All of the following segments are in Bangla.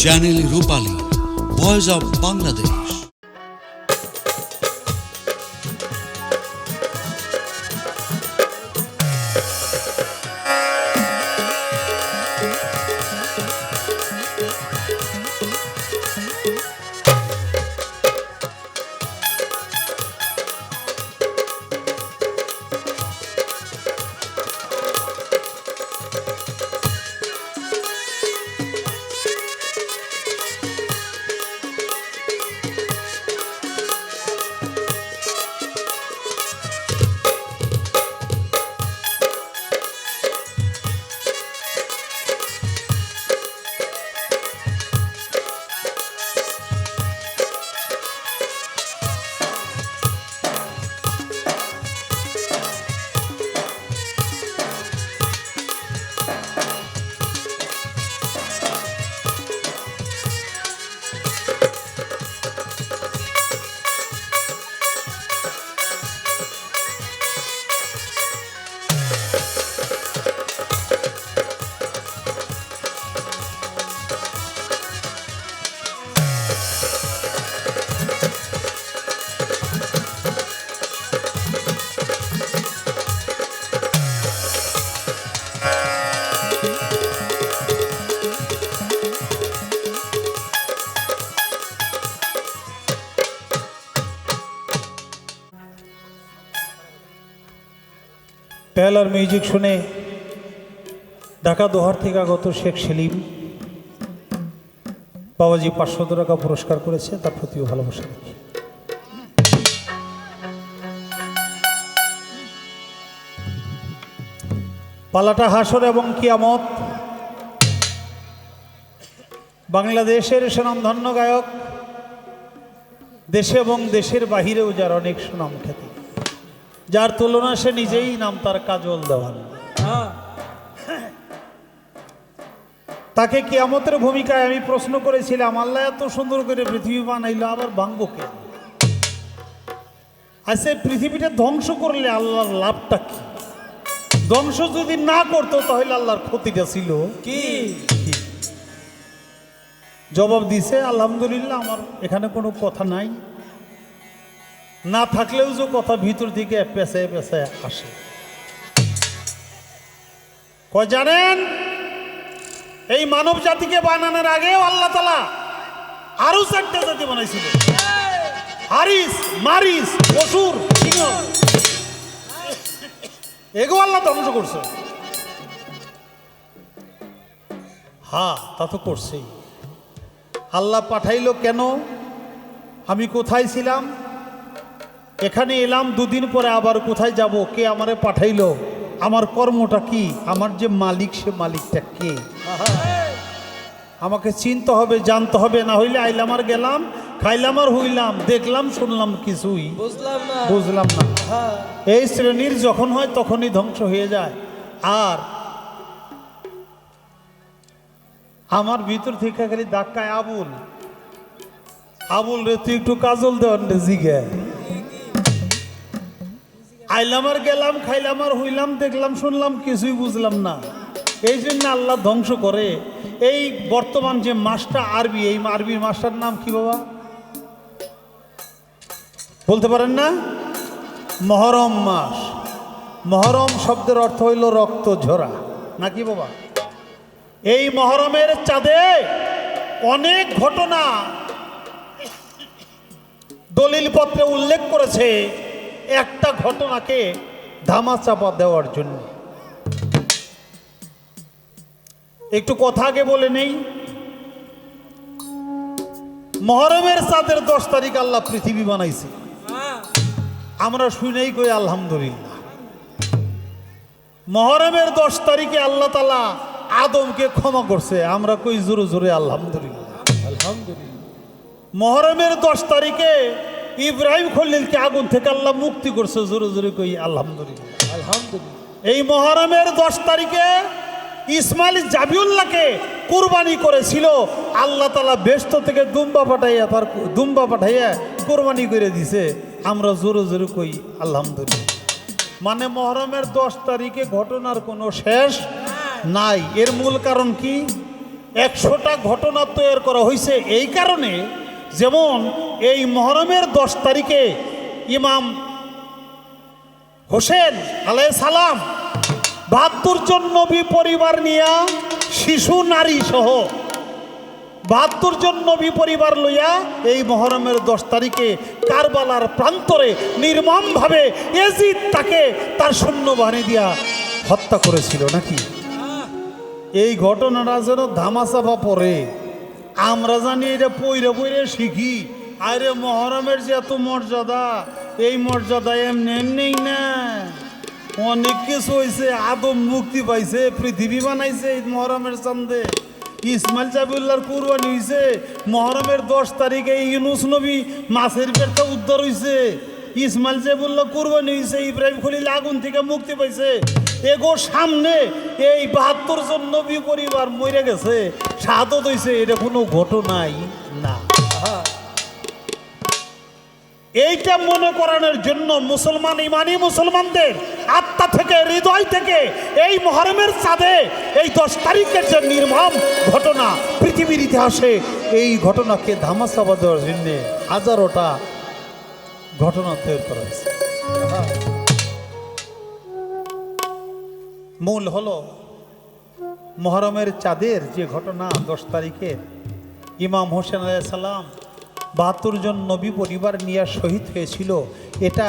Channel Rupali, voice of Bangladesh. পেয়ালার মিউজিক শুনে ঢাকা দোহার থেকে আগত শেখ সেলিম বাবাজি 500 টাকা পুরস্কার করেছে, তার প্রতিও ভালোবাসা রাখি। পালাটা হাসর এবং কিয়ামত বাংলাদেশের সুনামধন্য গায়ক, দেশে এবং দেশের বাহিরেও যার অনেক সুনাম খ্যাতি, যার তুলনা সে নিজেই নাম তার কাজল দেওয়ান। তাকে কিয়ামতের ভূমিকায় আমি প্রশ্ন করেছিলাম, আল্লাহ এত সুন্দর করে পৃথিবী বানাইলো, আবার ভাঙবো কে? আচ্ছা, পৃথিবীটা ধ্বংস করলে আল্লাহর লাভটা কি? ধ্বংস যদি না করতো তাহলে আল্লাহর ক্ষতিটা ছিল কি? জবাব দিছে, আলহামদুলিল্লাহ, আমার এখানে কোনো কথা নাই, না থাকলেও যে কথা ভিতর থেকে পেঁচায় পেঁচায় আসে। কয় জানেন, এই মানব জাতিকে বানানোর আগেও আল্লাহ তাআলা আরো 4টা জাতি বানাইছিল, হারিস, মারিস, অসুর, সিংহ। এগো আল্লাহ ধ্বংস করছে। হ্যাঁ, তা তো করছেই। আল্লাহ পাঠাইলো কেন? আমি কোথায় ছিলাম, এখানে এলাম, 2 দিন পরে আবার কোথায় যাব, কে আমারে পাঠাইলো, আমার কর্মটা কি, আমার যে মালিক সে মালিকটা কে, আমাকে চিনতে হবে, জানতে হবে। না হইলে আইলাম আর গেলাম, খাইলাম আর হইলাম, দেখলাম শুনলাম, কিছুই বুঝলাম না। এই শ্রেণীর যখন হয় তখনই ধ্বংস হয়ে যায়। আর আমার ভিতর থেকে খালি ধাক্কায়, আবুল আবুল রে তুই একটু কাজল দেওয়ান রে জিগে। আইলাম আর গেলাম, খাইলাম আর হইলাম, দেখলাম শুনলাম, কিছুই বুঝলাম না। এই জন্য আল্লাহ ধ্বংস করে। এই বর্তমান যে মাসটা আরবি, এই আরবি মাসটার নাম কি বাবা বলতে পারেন না? মহরম মাস। মহরম শব্দের অর্থ হইল রক্ত ঝরা, নাকি বাবা? এই মহরমের চাঁদে অনেক ঘটনা দলিলপত্রে উল্লেখ করেছে, একটা ঘটনাকে ধামাচাপা দেওয়ার জন্য। একটু কথা আগে বলে নেই, মহরমের চাঁদের 10 তারিখ আল্লাহ পৃথিবী বানাইছে। আমরা শুনেই কই আলহামদুলিল্লাহ। মহরমের 10 তারিখে আল্লাহ তাআলা আদমকে ক্ষমা করছে, আমরা কই জোরে জোরে আলহামদুলিল্লাহ। আলহামদুলিল্লাহ। মহরমের 10 তারিখে ইব্রাহিম খলিলকে আগুন থেকে আল্লাহ মুক্তি করছে, জোরে জোরে কই আলহামদুলিল্লাহ। আলহামদুলিল্লাহ। এই মহরমের 10 তারিখে ইসমাইল জাবিউল্লাহকে কুরবানি করেছিল, আল্লাহ তাআলা বেহেশত থেকে দুম্বা পাঠাইয়া কুরবানি করে দিছে, আমরা জোরে জোরে কই আলহামদুলিল্লাহ। মানে মহরমের 10 তারিখে ঘটনার কোনো শেষ নাই। এর মূল কারণ কি? 100টা ঘটনা তৈরি করা হয়েছে এই কারণে, যেমন এই মহরমের 10 তারিখে ইমাম হোসেন আলাইহিস সালাম 72 জন নবী পরিবার নিয়া, শিশু নারী সহ 72 জন নবী পরিবার লইয়া এই মহরমের 10 তারিখে কারবালার প্রান্তরে নির্মমভাবে ইয়াজিদ তাকে তার সৈন্যবাহিনী দিয়া হত্যা করেছিল নাকি। এই ঘটনাটা যেন ধামাচাপা পড়ে, আমরা জানি এটা পইরে পইরে শিখি। আরে মহরমের যে এত মর্যাদা, এই মর্যাদা এমনি এমনি না, অনেক কিছু হয়েছে। আদম মুক্তি পাইছে, পৃথিবী বানাইছে এই মহরমের চান্দে। ইসমাইল জাবিউল্লাহর কুরবানি হয়েছে মহরমের 10 তারিখে। ইউনুস নবী মাছের পেটটা উদ্ধার হয়েছে, ইসমাইল জাবিউল্লাহ কুরবানি হয়েছে। ইব্রাহিম খলিল আগুন থেকে মুক্তি পাইছে। এগো সামনে এই 72 জন নবী পরিবার মরে গেছে, শাহাদত হয়েছে, এটা কোনো ঘটনাই না। এইটা মনে করানোর জন্য মুসলমান ইমানি মুসলমানদের আত্মা থেকে, হৃদয় থেকে এই মহরমের চাঁদে এই 10 তারিখের যে নির্মম ঘটনা পৃথিবীর ইতিহাসে, এই ঘটনাকে ধামাচাপা দেওয়ার জন্য হাজারোটা ঘটনা তৈরি করা হয়েছে। মূল হলো মহরমের চাঁদের যে ঘটনা 10 তারিখের ইমাম হোসেন আলাইহিস সালাম 72 জন নবী পরিবার নিয়ে শহীদ হয়েছিল। এটা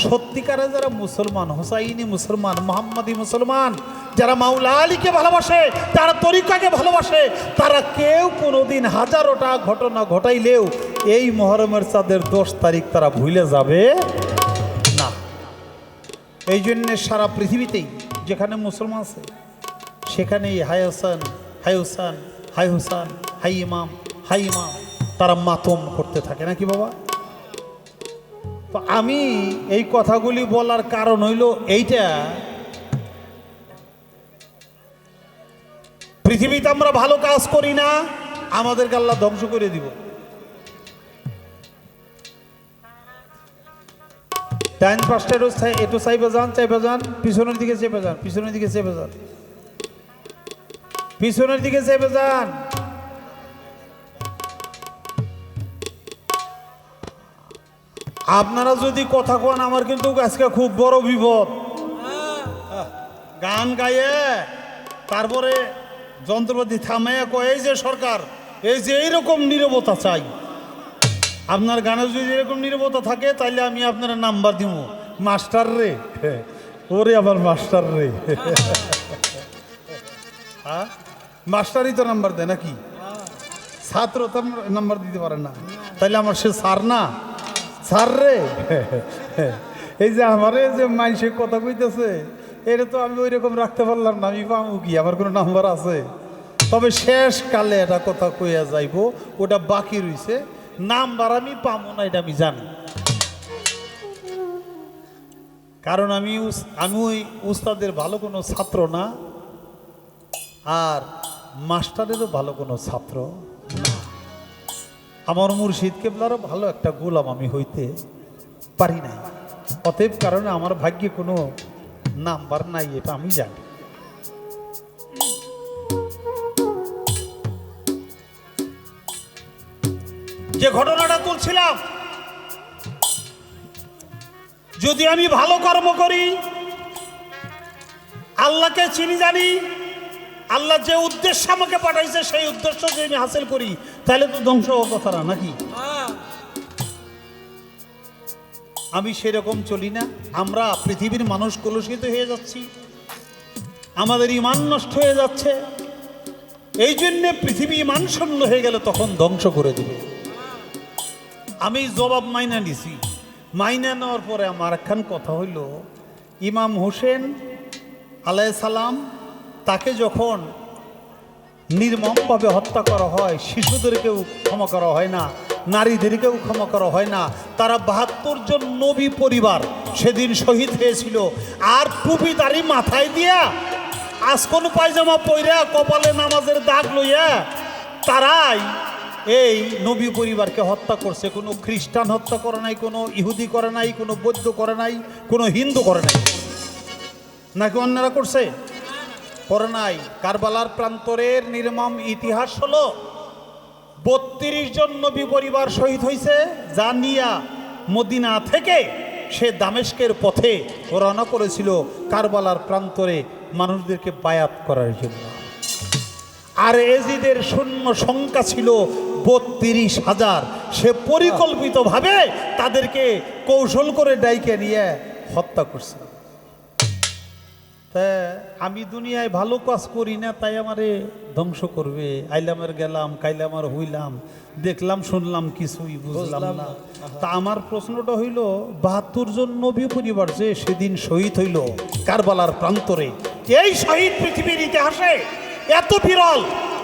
সত্যিকারে যারা মুসলমান, হোসাইনি মুসলমান, মোহাম্মদী মুসলমান, যারা মাওলা আলীকে ভালোবাসে, যারা তরিকাকে ভালোবাসে, তারা কেউ কোনোদিন হাজারোটা ঘটনা ঘটাইলেও এই মহরমের চাঁদের 10 তারিখ তারা ভুলে যাবে না। এই জন্যে সারা পৃথিবীতেই যেখানে মুসলমান আছে সেখানেই হাই হোসেন, হাই হোসেন, হাই হোসেন, হাই ইমাম, হাই ইমাম তারা মাতম করতে থাকে নাকি বাবা। তো আমি এই কথাগুলি বলার কারণ হইল এইটা, পৃথিবীতে আমরা ভালো কাজ করি না, আমাদেরকে আল্লাহ ধ্বংস করে দিব। ডাইন পাশটা একটু চাইবে যান, চাইবে যান, পিছনের দিকে চেপে যান, পিছনের দিকে চেপে যান, পিছনের দিকে চেপে যান। আপনারা যদি কথা কোন আমার কিন্তু আজকে খুব বড় বিপদ। গান গাইয়ে তারপরে যন্ত্রপাতি থামাইয়া কয় এই যে সরকার, এই যে এইরকম নীরবতা চাই। আপনার গানে যদি এরকম নীরবতা থাকে তাহলে আমি আপনার নাম্বার দিব। মাস্টার রে, ওরে আবার মাস্টার রে, হ্যাঁ মাস্টারই তো নাম্বার দেয় নাকি, ছাত্র তো নাম্বার দিতে পারে না, তাইলে আমার সে স্যার না, স্যার রে। এই যে আমারে যে মানুষের কথা কইতেছে, এটা তো আমি ওই রকম রাখতে পারলাম না, আমি পাবো কি, আমার কোনো নাম্বার আছে? তবে শেষ কালে এটা কথা কইয়া যাইব, ওটা বাকি রইছে, নাম্বার আমি পাবো না এটা আমি জানি। কারণ আমি ওই উস্তাদের ভালো কোনো ছাত্র না, আর মাস্টারেরও ভালো কোনো ছাত্র না। আমার মুর্শিদ কেবলারও ভালো একটা গোলাম আমি হইতে পারি নাই। অতএব কারণে আমার ভাগ্যে কোনো নাম্বার নাই, এটা আমি জানি। যে ঘটনাটা তুলছিলাম, যদি আমি ভালো কর্ম করি, আল্লাহকে চিনি জানি, আল্লাহ যে উদ্দেশ্য আমাকে পাঠাইছে সেই উদ্দেশ্য যদি আমি হাসিল করি, তাহলে তো ধ্বংস হওয়ার কথা না নাকি। আমি সেরকম চলি না। আমরা পৃথিবীর মানুষ কলুষিত হয়ে যাচ্ছি, আমাদের ইমান নষ্ট হয়ে যাচ্ছে। এই জন্যে পৃথিবী ইমান শূন্য হয়ে গেলে তখন ধ্বংস করে দেবে। আমি জবাব মাইনা নিছি। মাইনা নেওয়ার পরে আমার একখান কথা হইল, ইমাম হোসেন আলাইহিস সালাম তাকে যখন নির্মমভাবে হত্যা করা হয়, শিশুদেরকেও ক্ষমা করা হয় না, নারীদেরকেও ক্ষমা করা হয় না। তারা 72 জন নবী পরিবার সেদিন শহীদ হয়েছিল। আর টুপি দাড়ি মাথায় দিয়া, আজকন পায়জামা পইরা, কপালে নামাজের দাগ লইয়া তারাই এই নবী পরিবারকে হত্যা করছে। কোনো খ্রিস্টান হত্যা করে নাই, কোনো ইহুদি করে নাই, কোনো বৌদ্ধ করে নাই, কোনো হিন্দু করে নাই, নাকি অন্যরা করছে? পড়ে নাই? কারবালার প্রান্তরের নির্মম ইতিহাস হলো 32 জন নবী পরিবার শহীদ হয়েছে, যা নিয়া মদিনা থেকে সে দামেস্কের পথে রওনা করেছিল কারবালার প্রান্তরে মানুষদেরকে বায়াত করার জন্য। আর এজিদের সৈন্য সংখ্যা ছিল 32,000। সে পরিকল্পিতভাবে তাদেরকে কৌশল করে ডাইকে নিয়ে হত্যা করছে। তা আমি দুনিয়ায় ভালো কাজ করি না, তাই আমারে ধ্বংস করবে। আইলামের গেলাম, কাইলামার হইলাম, দেখলাম শুনলাম, কিছুই বুঝলাম না। তা আমার প্রশ্নটা হইল, 72 জন নবী পরিবার যে সেদিন শহীদ হইল কারবালার প্রান্তরে, এই শহীদ পৃথিবীর ইতিহাসে এত বিরল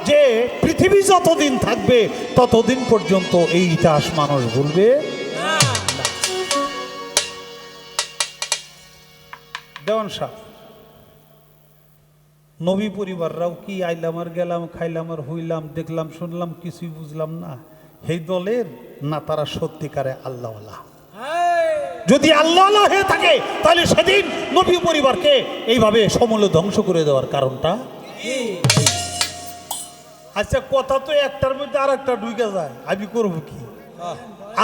যে পৃথিবী যতদিন থাকবে ততদিন পর্যন্ত এই ইতিহাস মানুষ ভুলবে না। দেওয়ান সাহেব, নবী পরিবাররাও কি আইলাম আর গেলাম, খাইলাম আর হইলাম, দেখলাম শুনলাম, কিছুই বুঝলাম না, এই দলের না তারা সত্যিকারে আল্লাহওয়ালা? যদি আল্লাহওয়ালা হয়ে থাকে তাহলে সেদিন নবী পরিবারকে এইভাবে সমূলে ধ্বংস করে দেওয়ার কারণটা? আচ্ছা, কথা তো একটার মধ্যে আর একটা ঢুকে যায়, আমি করবো কি?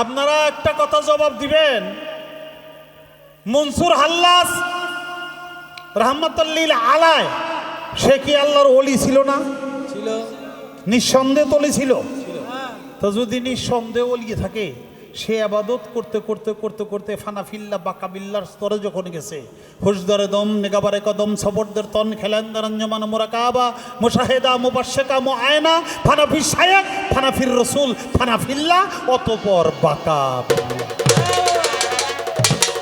আপনারা একটা কথা জবাব দিবেন। মনসুর হাল্লাস রহমতুল্লিল আলাইহি, সে কি আল্লাহর ওলি ছিল না? ছিল, নিঃসন্দেহ ওলি ছিল। তো যদি নিঃসন্দেহ ওলি থাকে, সে আবাদত করতে করতে করতে করতে ফানাফিল্লা বাকাবিল্লার স্তরে যখন গেছে, হুজদারে দম নিগাবারে কদম সবরদের তন খেলেন্দারঞ্জমান মোরাকাবা মুশাহেদা মুবাশশিকা মুআয়না ফানাফি শায়খ ফানাফির রসুল ফানাফিল্লা, অতঃপর বাকাবিল্লা।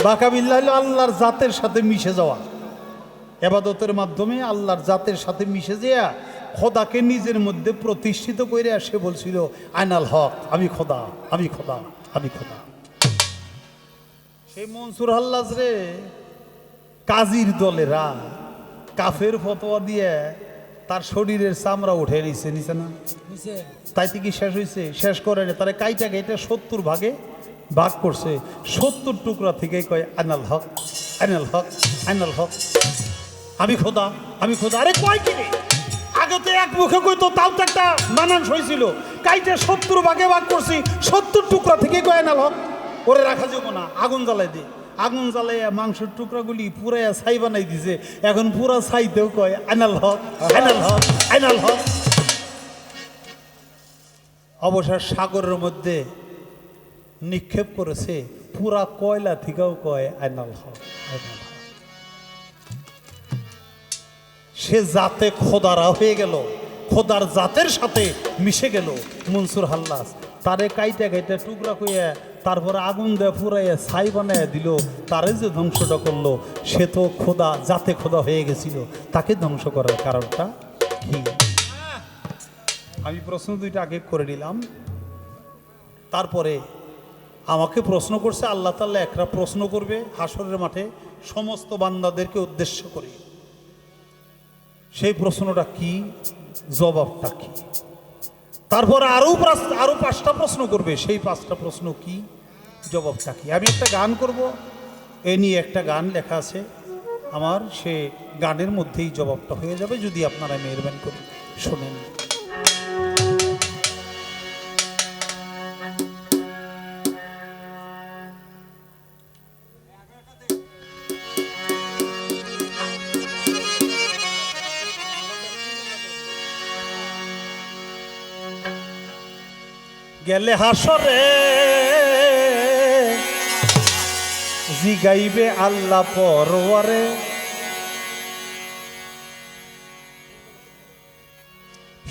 বাকাবিল্লা হলো আল্লাহর জাতের সাথে মিশে যাওয়া। এবাদতের মাধ্যমে আল্লাহর জাতের সাথে মিশে যাওয়া, খোদাকে নিজের মধ্যে প্রতিষ্ঠিত করে সে বলছিল আইনাল হক, আমি খোদা, আমি খোদা, আমি খোদা। সেই মনসুর হাল্লাজ রে কাজীর দলেরা কাফের ফতোয়া দিয়ে তার শরীরের চামড়া উঠে নিছে, নিছে না? তাইতে কি শেষ হয়েছে? শেষ করে না, তারা কাইটা কেটে 70 ভাগে ভাগ করছে। 70 টুকরা থেকেই কয় আইনাল হক, আইনাল হক, আইনাল হক, আমি খোদা, আমি খোদা। আরে কয় কি রে? আগে তো এক মুখে কইতো, তাও তো একটা মানানস হয়েছিল। কাইটে 70 ভাগে ভাগ করছি, 70 টুকরা থেকে কয় আইনাল হক। ওরে রাখা যাবো না, আগুন জ্বালাই দে। আগুন জ্বালাইয়া মাংসের টুকরাগুলি পুরাইয়া ছাই বানাই দিছে। এখন পুরা ছাইতেও কয় আইনাল হক, আইনাল হক, আইনাল হক। অবসর সাগরের মধ্যে নিক্ষেপ করেছে, পুরা কয়লা থেকেও কয় আইনাল হক, আইনাল হক। সে জাতে খোদারা হয়ে গেল, খোদার জাতের সাথে মিশে গেল মনসুর হাল্লাস। তারে কাইটা কাইটা টুকরা কইয়া তারপরে আগুন দেয়া পুরাইয়া ছাই বানাইয়া দিল। তারে যে ধ্বংসটা করলো, সে তো খোদা, জাতে খোদা হয়ে গেছিল। তাকে ধ্বংস করার কারণটা কি? আমি প্রশ্ন দুইটা আগে করে নিলাম। তারপরে আমাকে প্রশ্ন করছে আল্লাহ তাআলা, একটা প্রশ্ন করবে হাসরের মাঠে সমস্ত বান্দাদেরকে উদ্দেশ্য করে। সেই প্রশ্নটা কি, জবাবটা কি? তারপর আরো 5টা প্রশ্ন করবে, সেই 5টা প্রশ্ন কি, জবাবটা কি? আমি একটা গান করব, এ নিয়ে একটা গান লেখা আছে আমার, সে গানের মধ্যেই জবাবটা হয়ে যাবে, যদি আপনারা মেহরবানি করে শোনেন। গেলে হাসরে জিগাইবে আল্লাহ পরওয়ারে,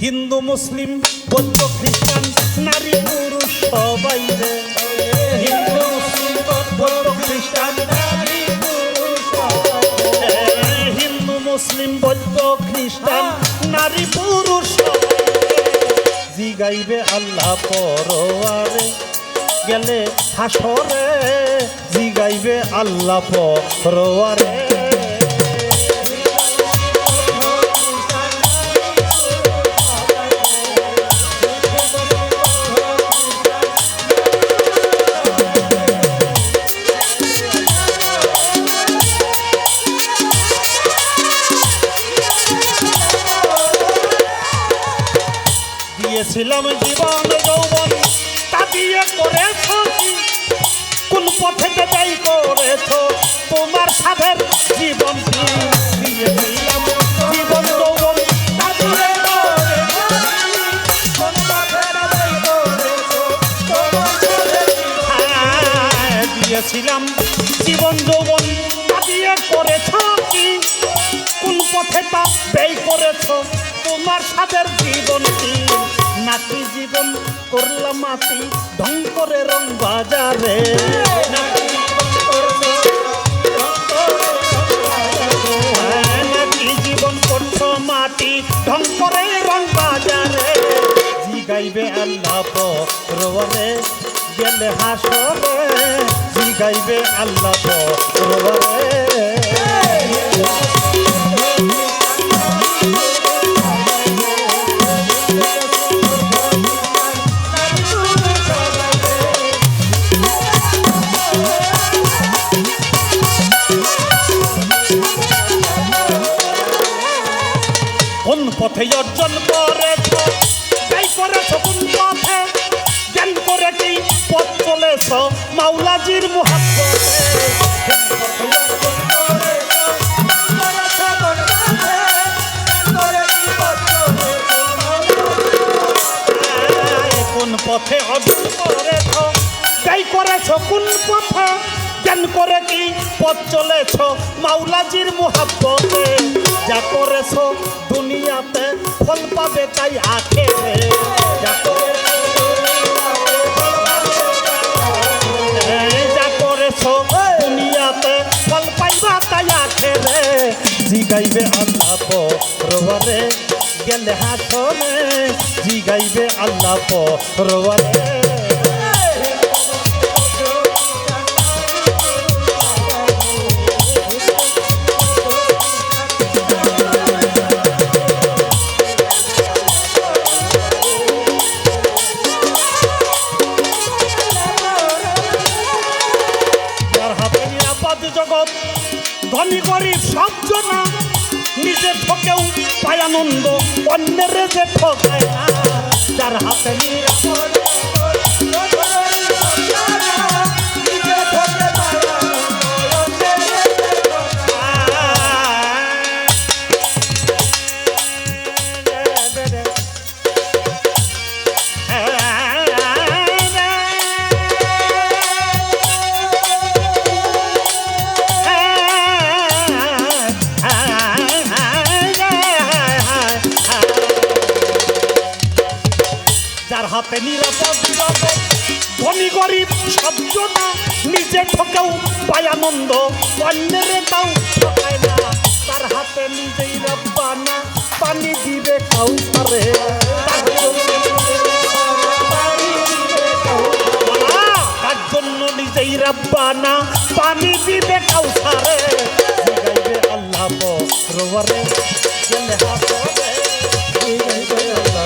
হিন্দু মুসলিম বৌদ্ধ খ্রিস্টান নারী পুরুষ সবাই রে, হিন্দু মুসলিম বৌদ্ধ খ্রিস্টান নারী পুরুষ সবাই, হিন্দু মুসলিম বৌদ্ধ খ্রিস্টান নারী পুরুষ জিগাইবে আল্লাহ পরওয়ারে, গেলে হাসরে জিগাইবে আল্লাহ পরওয়ারে। দিয়েছিলাম জীবন যৌবন তা দিয়ে করেছ কি? কোন পথেতে ব্যয় করেছ তোমার সাধের জীবন কি? দিয়েছিলাম জীবন যৌবন তা দিয়ে দিয়েছিলাম জীবন যৌবন তা দিয়ে করেছ কি? কোন পথে তা ব্যয় করেছ তোমার সাদের জীবন কি? নাকি জীবন করলাম মাটি ঢং করে রং বাজারে? নাকি জীবন করছো মাটি ঢং করে রং বাজারে? জিগাইবে আল্লাহ পরবারে গেলে হাসরে, জিগাইবে আল্লাহ পরবারে। কোন পথে অর্জন করেছ ব্যয় করেছ কোন পথে? জ্ঞান করে কি পথ চলেছ মাওলাজির মুহাব্বতে? কোন পথে অর্জন করেছ ব্যয় করেছ কোন পথে? জ্ঞান করে কি পথ চলেছ মাওলাজির মুহাব্বতে? যা করেছ দুনিয়াতে ফল পাবে তাই আখেরে। যা করেছ দুনিয়াতে ফল পাইবা তাই আখেরে। জিগাইবে আল্লাহ পরবারে গেলে হাসরে, জিগাইবে আল্লাহ পরবারে। জগৎ ধনী গরিব সব জনা, নিজে ঠকেও পায় আনন্দ অন্যের যে ঠকায় না। যার হাতে যার হাতে নিরাপদ জগৎ ধনী গরিব সব জনা, নিজে ঠকেও পায় আনন্দ অন্যের তাও ঠকায় না। তার হাতে নিজেই রব্বানা পানি দিবে কাউসারে। তার জন্য নিজেই রব্বানা পানি দিবে কাউসারে। জিগাইবে আল্লাহ পরবারে গেলে হাসরে, জিগাইবে আল্লাহ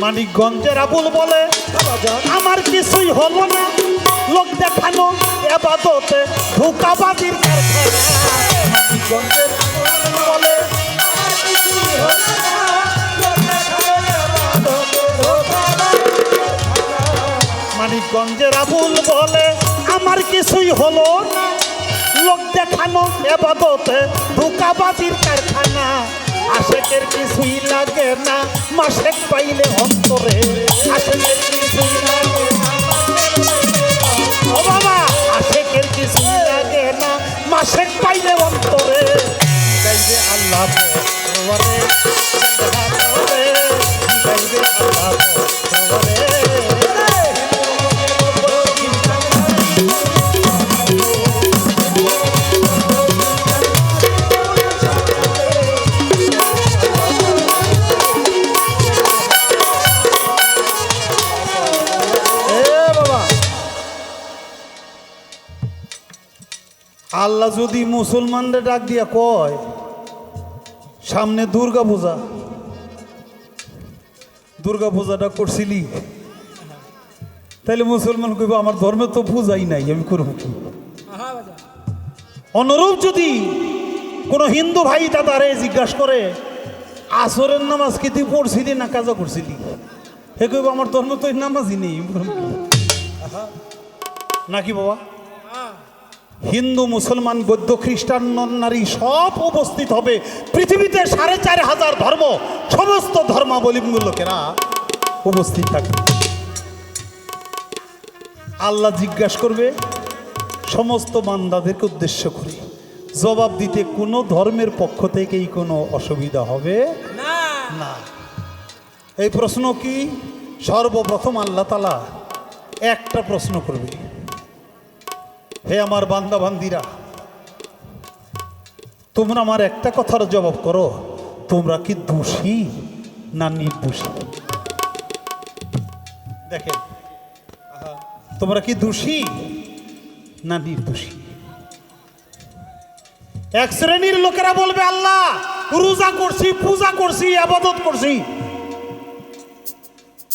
মানিকগঞ্জের আবুল বলে আমার কিছুই হলো না, লোক দেখানো এবাদতে ধোঁকাবাজির কারখানা। মানিকগঞ্জের আবুল বলে মানিকগঞ্জের আবুল বলে আমার কিছুই হলো না, লোক দেখানো এবাদতে ধোঁকাবাজির কারখানা। আশেকের কিছুই লাগে না মাসেক পাইলে অন্তরে, আশেকের কিছুই লাগে না ও বাবা, আশেকের কিছুই লাগে না মাসেক পাইলে অন্তরে। গাইবে আল্লাহ পরবারে গাইবে আল্লাহ পরবারে। আল্লাহ যদি মুসলমানদের ডাক দিয়া কয় সামনে দুর্গা পূজা, দুর্গা পূজাটা করছিলি, তাইলে মুসলমান কইব আমার ধর্মে তো পূজাই নাই, আমি করব কি? অনুরূপ যদি কোনো হিন্দু ভাই দাদারে জিজ্ঞাসা করে আসরের নামাজ কি তুই পড়ছিলি না কাজা করছিলি, হে কইব আমার ধর্মে তো নামাজই নেই, আমি করব কি? নাকি বাবা? হিন্দু মুসলমান বৌদ্ধ খ্রিস্টান নন নারী সব উপস্থিত হবে পৃথিবীতে 4,500 ধর্ম, সমস্ত ধর্মাবলম্বী লোকেরা উপস্থিত থাকবে। আল্লাহ জিজ্ঞাসা করবে সমস্ত বান্দাদেরকে উদ্দেশ্য করে, জবাব দিতে কোনো ধর্মের পক্ষ থেকেই কোনো অসুবিধা হবে না। এই প্রশ্ন কি? সর্বপ্রথম আল্লাহ তাআলা একটা প্রশ্ন করবে, হে আমার বান্দা বান্দিরা, তোমরা আমার একটা কথার জবাব করো, তোমরা কি দোষী না নির্দোষী? দেখেন, তোমরা কি দোষী না নির্দোষী? এক শ্রেণীর লোকেরা বলবে আল্লাহ রোজা করছি, পূজা করছি, ইবাদত করছি,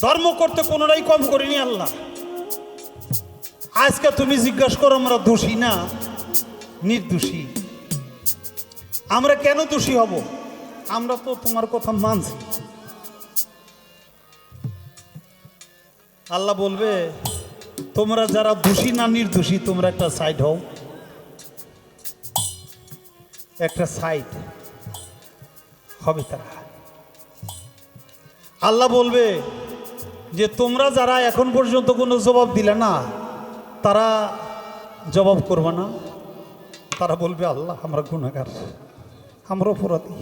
ধর্ম করতে কোনোটাই কম করিনি আল্লাহ। আজকে তুমি জিজ্ঞাসা করো আমরা দোষী না নির্দোষী? আমরা কেন দোষী হব? আমরা তো তোমার কথা মানছি। আল্লাহ বলবে তোমরা যারা দোষী না নির্দোষী তোমরা একটা সাইড হও, একটা সাইড হবে তারা। আল্লাহ বলবে যে তোমরা যারা এখন পর্যন্ত কোনো জবাব দিলে না তারা জবাব করবে না। তারা বলবে আল্লাহ আমরা গুনাহগার, আমরা অপরাধী,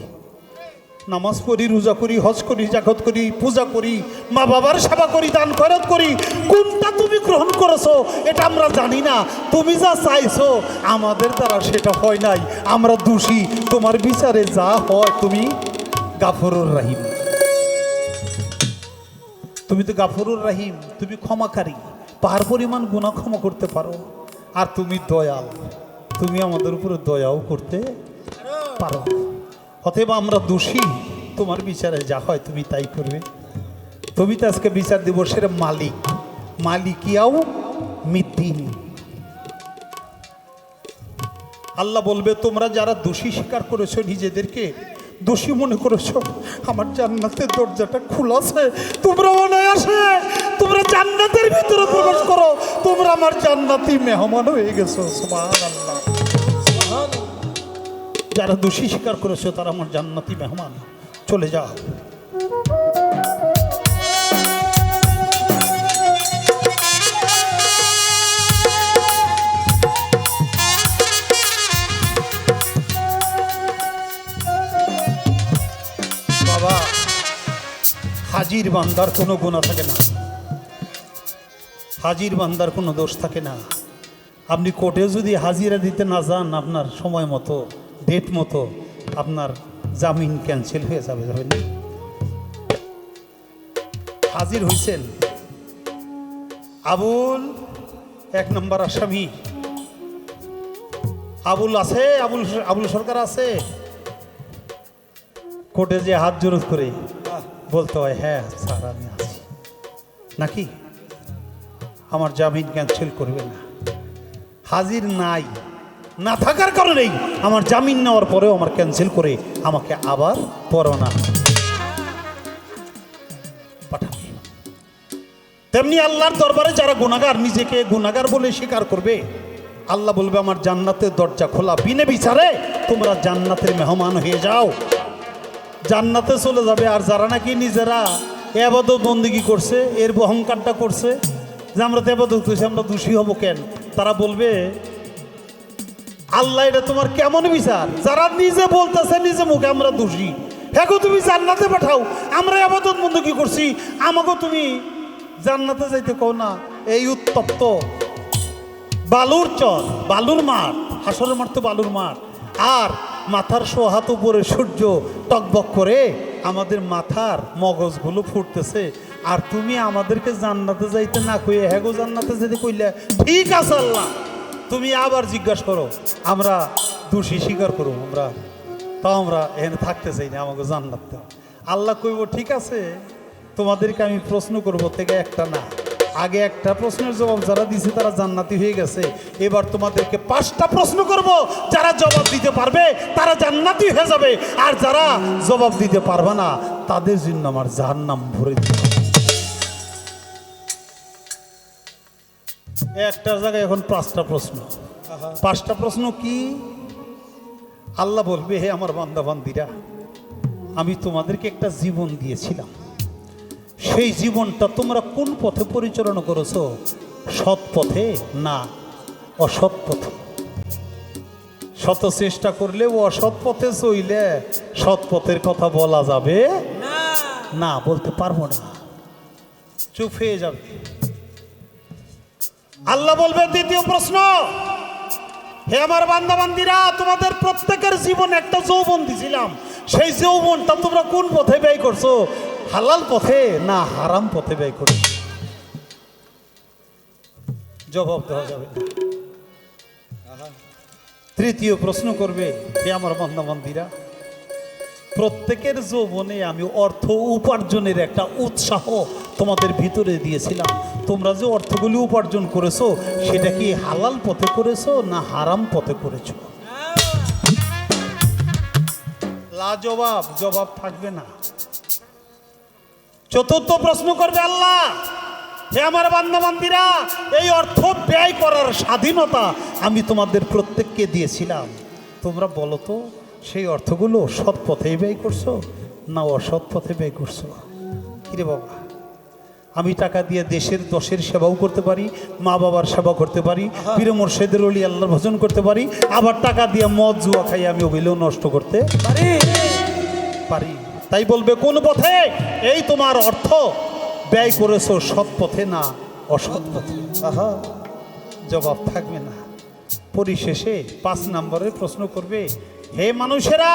নামাজ পড়ি, রোজা করি, হজ করি, জাকাত করি, পূজা করি, মা বাবার সেবা করি, দান খয়রাত করি, কোনটা তুমি গ্রহণ করেছো এটা আমরা জানি না, তুমি যা চাইছো আমাদের দ্বারা সেটা হয় নাই, আমরা দোষী, তোমার বিচারে যা হয় তুমি গাফুরুর রহিম, তুমি তো গাফুরুর রহিম, তুমি ক্ষমাকারী, পাহাড় পরিমাণ গুনাহ ক্ষমা করতে পারো, আর তুমি দয়াল, তুমি আমাদের উপরে দয়াও করতে পারো। অতএব আমরা দোষী, তোমার বিচারে যা হয় তুমি তাই করবে। তুমি তো আজকে বিচার দিবসের মালিক, মালিকিয়াও মিদ্দিন। আল্লাহ বলবে তোমরা যারা দোষী স্বীকার করেছো, নিজেদেরকে দোষী মনে করেছো, আমার জান্নাতের দরজাটা খোলা আছে, তোমরা অনায়াসে তোমরা জান্নাতের ভিতরে প্রবেশ করো, তোমরা আমার জান্নাতি মেহমান হয়ে গেছো। সুবহানাল্লাহ। যারা দোষী স্বীকার করেছো তারা আমার জান্নাতি মেহমান, চলে যাও। বাবা, হাজির বান্দার কোনো গুনাহ থাকে না, হাজির বান্দার কোনো দোষ থাকে না। আপনি কোর্টে যদি হাজিরা দিতে না যান আপনার সময় মতো, ডেট মতো, আপনার জামিন ক্যান্সেল হয়ে যাবে। যাবেন হাজির হয়েছেন, আবুল 1 নম্বর আসামি, আবুল আছে, আবুল সরকার আছে, কোর্টে যে হাত জোরত করে বলতে হয় হ্যাঁ স্যার আমি আছি, নাকি আমার জামিন ক্যান্সেল করবে না। হাজির নাই, না থাকার কারণেই আমার জামিন নেওয়ার পরেও আমার ক্যান্সেল করে আমাকে আবার পরোয়ানা পাঠাবে। তেমনি আল্লাহর দরবারে যারা গুনাহগার, নিজেকে গুনাহগার বলে স্বীকার করবে, আল্লাহ বলবে আমার জান্নাতের দরজা খোলা, বিনে বিচারে তোমরা জান্নাতের মেহমান হয়ে যাও, জান্নাতে চলে যাবে। আর যারা নাকি নিজেরা ইবাদত বন্দেগী করছে, এর অহংকারটা করছে যে আমরা তো ইবাদত করছি, আমরা দোষী হব কেন, তারা বলবে আল্লাহ এটা তোমার কেমন বিচার? যারা নিজে বলতেছে নিজে মুখে আমরা দোষী, হ্যাঁ গো তুমি জান্নাতে পাঠাও, আমরা ইবাদত বন্দেগী করছি, আমাকে তুমি জান্নাতে যাইতে কও না। এই উত্তপ্ত বালুর চর, বালুর মাঠ, হাসরের মাঠ তো বালুর মাঠ, আর মাথার সোহাত উপরে সূর্য টকবক করে আমাদের মাথার মগজগুলো ফুটতেছে, আর তুমি আমাদেরকে জান্নাতে যাইতে না কইয়ে হ্যাঁ গো জান্নাতে যেতে কইলে ঠিক আছে আল্লাহ, তুমি আবার জিজ্ঞাসা করো, আমরা দোষী স্বীকার করো, আমরা তো আমরা এখানে থাকতে চাই না, আমাকে জান্নাত দাও। আল্লাহ কইব ঠিক আছে, তোমাদেরকে আমি প্রশ্ন করব থেকে একটা না, আগে একটা প্রশ্নের জবাব যারা দিছে তারা জান্নাতি হয়ে গেছে, এবার তোমাদেরকে 5টা প্রশ্ন করব, যারা জবাব দিতে পারবে তারা জান্নাতি হয়ে যাবে, আর যারা জবাব দিতে পারবে না তাদের জন্য আমার জাহান্নাম ভরে দিবে। একটা জায়গায় এখন 5টা প্রশ্ন। 5টা প্রশ্ন কি? আল্লাহ বলবে, হে আমার বান্দা বান্দিরা, আমি তোমাদেরকে একটা জীবন দিয়েছিলাম, সেই জীবনটা তোমরা কোন পথে পরিচালনা করেছো? সৎ পথে না অসৎ পথে? শত চেষ্টা করলে ও অসৎ পথে চইলে সৎ পথের কথা বলা যাবে না, বলতে পারবো না, চুপ হয়ে যাবে। আল্লাহ বলবে, দ্বিতীয় প্রশ্ন, হে আমার বান্দা বান্দিরা, তোমাদের প্রত্যেকের জীবনে একটা যৌবন দিছিলাম, সেই যৌবনটা তোমরা কোন পথে ব্যয় করছো? হালাল পথে না হারাম পথে ব্যয় করছো? জবাব দেওয়া যাবে না। তৃতীয় প্রশ্ন করবে, হে আমার বান্দা বান্দিরা, প্রত্যেকের যৌবনে আমি অর্থ উপার্জনের একটা উৎসাহ তোমাদের ভিতরে দিয়েছিলাম, তোমরা যে অর্থগুলি উপার্জন করেছো সেটা কি হালাল পথে করেছো না হারাম পথে করেছো? লাজবাব, জবাব থাকবে না। চতুর্থ প্রশ্ন করবে আল্লাহ, হে আমার বান্দা বান্দিরা, এই অর্থ ব্যয় করার স্বাধীনতা আমি তোমাদের প্রত্যেককে দিয়েছিলাম, তোমরা বলো তো সেই অর্থগুলো সৎ পথেই ব্যয় করছো না অসৎ পথে ব্যয় করছো? কিরে বাবা, আমি টাকা দিয়ে দেশের দশের সেবাও করতে পারি, মা বাবার সেবা করতে পারি, পীর মুর্শিদের ওলি আল্লাহর ভজন করতে পারি, আবার টাকা দিয়ে মদ জুয়া খাই আমি ওগুলো নষ্ট করতে পারি। তাই বলবে কোন পথে এই তোমার অর্থ ব্যয় করেছো, সৎ পথে না অসৎ পথে? জবাব থাকবে না। পরিশেষে 5 নম্বরের প্রশ্ন করবে, হে মানুষেরা,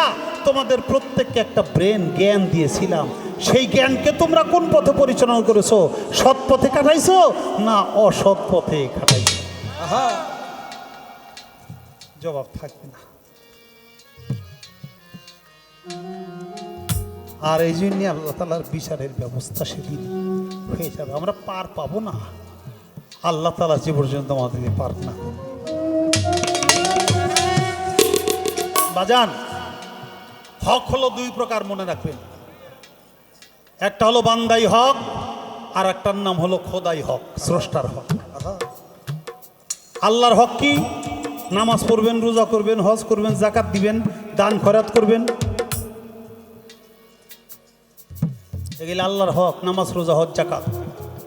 তোমাদের প্রত্যেককে একটা ব্রেন জ্ঞান দিয়েছিলাম, সেই জ্ঞানকে তোমরা কোন পথে পরিচালনা করেছো? সৎ পথে কাটাইছো না অসৎ পথে কাটাইছো? জবাব থাকবে না। আর এই জন্য আল্লাহ তাআলার বিচারের ব্যবস্থা সেদিন হয়ে যাবে, আমরা পার পাবো না, আল্লাহ তাআলা যে পর্যন্ত আমাদেরকে পার না করবে। বাজান, হক হলো 2 প্রকার, মনে রাখবেন। একটা হলো বান্দাই হক, আর একটার নাম হলো খোদাই হক, স্রষ্টার হক। আল্লাহর হক কি? নামাজ পড়বেন, রোজা করবেন, হজ করবেন, যাকাত দিবেন, দান খয়রাত করবেন, এগুলো আল্লাহর হক। নামাজ, রোজা, হজ, যাকাত,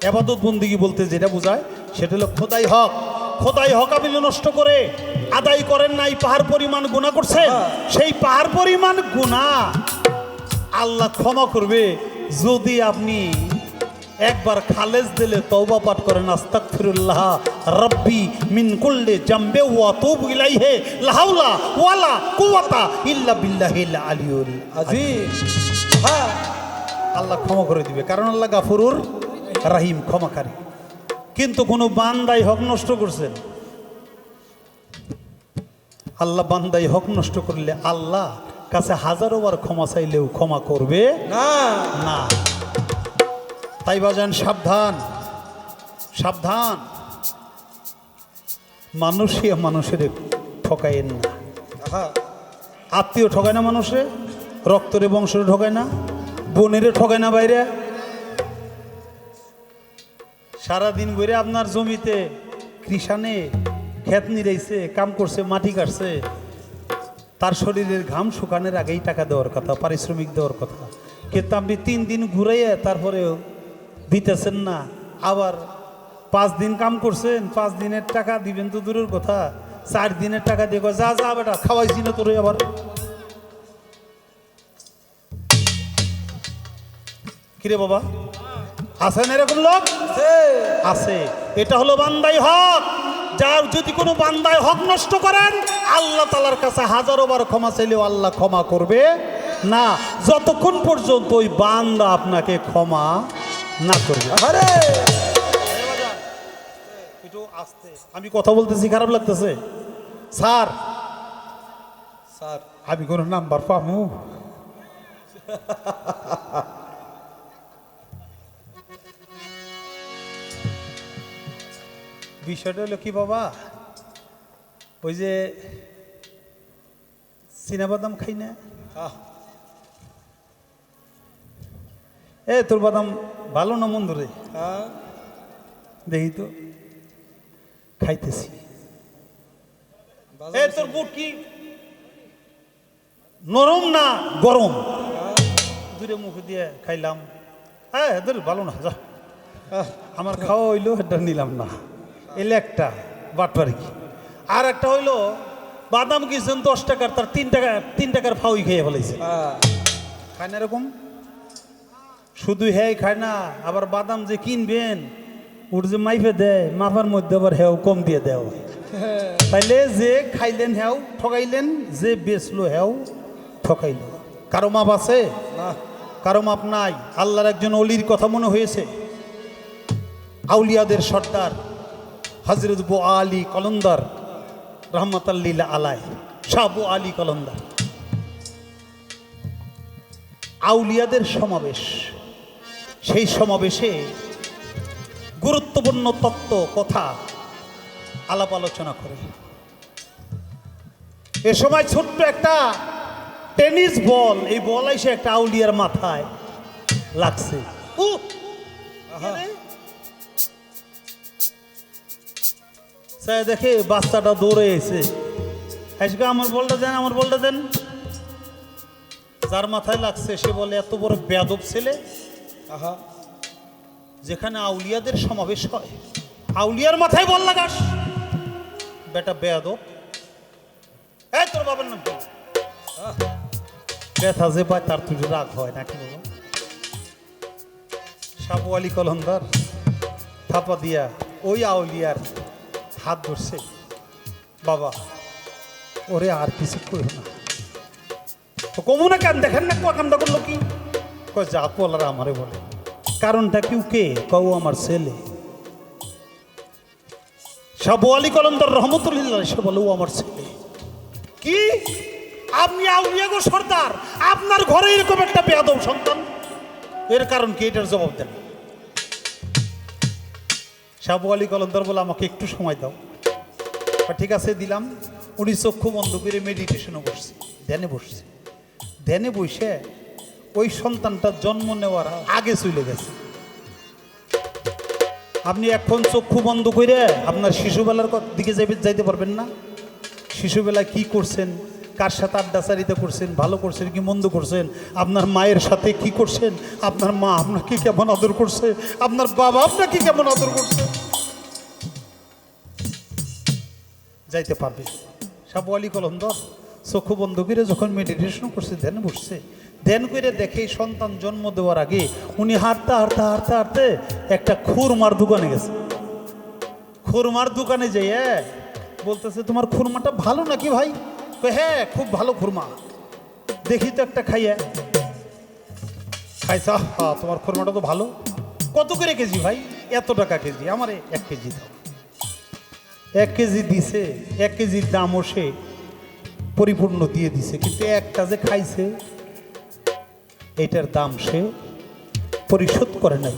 ইবাদত বন্দেগী বলতে যেটা বোঝায় সেটা হলো খোদাই হক। খোদাই হক আপনি নষ্ট করে আদায় করেন নাই, পাহাড় পরিমাণ গুনাহ করছেন, সেই পাহাড় পরিমাণ গুনাহ আল্লাহ ক্ষমা করবে যদি আপনি একবার খালেজ দিলে তওবা পাঠ করেন, আস্তাগফিরুল্লাহ রাব্বি মিন কুল্লি জামবে ওয়া তুবু ইলাইহি লা হাওলা ওয়ালা কুওয়াতা ইল্লা বিল্লাহিল আলিয়্যুল আযীম। আল্লাহ ক্ষমা করে দিবে, কারণ আল্লাহ গাফুরুর রাহিম, ক্ষমাকারী। কিন্তু কোনো বান্দাই হক নষ্ট করছেন, আল্লাহ বান্দাই হক নষ্ট করলে আল্লাহ কাছে 1000 বার ক্ষমা চাইলেও ক্ষমা করবে না। তাই বাজান, সাবধান সাবধান, মানুষই মানুষের ঠকায়েন না। আত্মীয় ঠকায় না মানুষে, রক্তরে বংশরে ঠকায় না, বোনেরে ঠকায় না, বাইরে সারাদিন ঘুরে আপনার জমিতে কৃষানে ক্ষেত নিরাইছে, কাম করছে, মাটি কাটছে, তার শরীরের ঘাম শুকানোর আগেই টাকা দেওয়ার কথা, পারিশ্রমিক দেওয়ার কথা, কিন্তু আপনি 3 দিন ঘুরাইয়া তারপরেও দিতেছেন না। আবার 5 দিন কাম করছেন, 5 দিনের টাকা দিবেন তো দূরের কথা, 4 দিনের টাকা দিয়ে যা যা বেটা খাওয়াইছি না তোরে। আবার কিরে বাবা, আছেন এরকম লোক? আছে। এটা হলো বান্দাই হক। যার যদি কোনো বান্দাই হক নষ্ট করেন, আল্লাহ তাআলার কাছে 1000 বার ক্ষমা চাইলেও আল্লাহ ক্ষমা করবে না, যতক্ষণ পর্যন্ত ওই বান্দা আপনাকে ক্ষমা না করবে। একটু আস্তে, আমি কথা বলতেছি, খারাপ লাগতেছে? স্যার স্যার আমি কোনো নাম্বার পামু? বিষয়টা হলো কি বাবা, ওই যে বাদাম খাই না, আহ, এ তোর বাদাম ভালো না মন্দ রে? হ্যাঁ দেখি তো, খাইতেছি। বাজার এ তোর বুট কি নরম না গরম? দূরে মুখ দিয়ে খাইলাম, হ্যাঁ এদের ভালো না, যা আমার খাওয়া হইলো, এটা নিলাম না। এলে একটা বাটপারি কি, আর একটা হইলো বাদাম কিনছেন 10 টাকার, তার 3 টাকার ফাউই খেয়ে ফেলাইছে। হ্যাঁ, খায় না এরকম? শুধু হ্যাঁ খায় না, আবার বাদাম যে কিনবেন ওর যে মাইফে দেয়, মাফার মধ্যে আবার হ্যাও কম দিয়ে দেওয়া হয়। তাইলে যে খাইলেন হ্যাও ঠকাইলেন, যে বেচলো হ্যাও ঠকাইল। কারো মাপ আছে? না কারো মাপ নাই। আল্লাহর একজন অলির কথা মনে হয়েছে, আউলিয়াদের সর্দার হজরত বু আলী কলন্দার রহমতুল্লাহ আলাই, শাহ বু আলী কলন্দার। আউলিয়াদের সমাবেশ, সেই সমাবেশে গুরুত্বপূর্ণ তত্ত্ব কথা আলাপ আলোচনা করে। এ সময় ছোট্ট একটা টেনিস বল, এই বল এসে একটা আউলিয়ার মাথায় লাগছে। দেখে বাচ্চাটা দৌড়ে এসে, আজকে আমার বলটা দেন, আমার বলটা দেন। যার মাথায় লাগছে সে বলে, এত বড় বেয়াদব ছেলে, আহা যেখানে আউলিয়াদের সমাবেশ হয় আউলিয়ার মাথায় বল লাগাস? বেটা বেয়াদব। এই তোর বাবার নাম কি? ব্যথা যে পায় তার তুই রাগ হয় নাকি বাবা? শাহ বু আলী কলন্দার থাপা দিয়া ওই আউলিয়ার হাত ধরছে, বাবা ওরে আর কিছু করো না। কমু না কেন, দেখেন না কান্দা করলো কি? যা বলার আমারে বলে। কারণটা কি? কে কও? আমার ছেলে। শাহ বু আলী কলন্দার রহমতুল্লাহ সে বলে, ও আমার ছেলে। কি আপনি আউলিয়া গো সর্দার, আপনার ঘরে এরকম একটা বেয়াদব সন্তান, এর কারণ কি? এটার জবাব দেন। শাহ বু আলী কলন্দার বলে, আমাকে একটু সময় দাও। ঠিক আছে দিলাম। উনি চক্ষু বন্ধ করে মেডিটেশনও বসছে, ধ্যানে বসছে। ধ্যানে বসে ওই সন্তানটা জন্ম নেওয়ার আগে চলে গেছে। আপনি এখন চক্ষু বন্ধ করে আপনার শিশুবেলার দিকে যাইতে পারবেন না? শিশুবেলায় কি করছেন, কার সাথে আড্ডাচারিতা করছেন, ভালো করছেন কি মন্দ করছেন, আপনার মায়ের সাথে কি করছেন, আপনার মা আপনাকে কেমন আদর করছে, আপনার বাবা আপনাকে কেমন আদর করছে, যাইতে পারবে। শাহ বু আলী কলন্দার চক্ষু বন্ধ করে যখন মেডিটেশন করছে, ধ্যানে বসছে, ধ্যান করে দেখে সন্তান জন্ম দেওয়ার আগে উনি হাঁটতে হাঁটতে হাঁটতে হাঁটতে একটা খুরমার দোকানে গেছে। খুরমার দোকানে যেয়ে বলতেছে, তোমার খুরমাটা ভালো নাকি ভাই? হ্যাঁ খুব ভালো খুরমা, দেখি তো একটা খাইয়া। খাইছা, হ্যাঁ তোমার খুরমাটা তো ভালো। কত করে কেজি ভাই? এত টাকা কেজি। আমারে 1 কেজি দাও। 1 কেজি দিছে, 1 কেজির দামও সে পরিপূর্ণ দিয়ে দিছে, কিন্তু একটা যে খাইছে এটার দাম সে পরিশোধ করে নাই।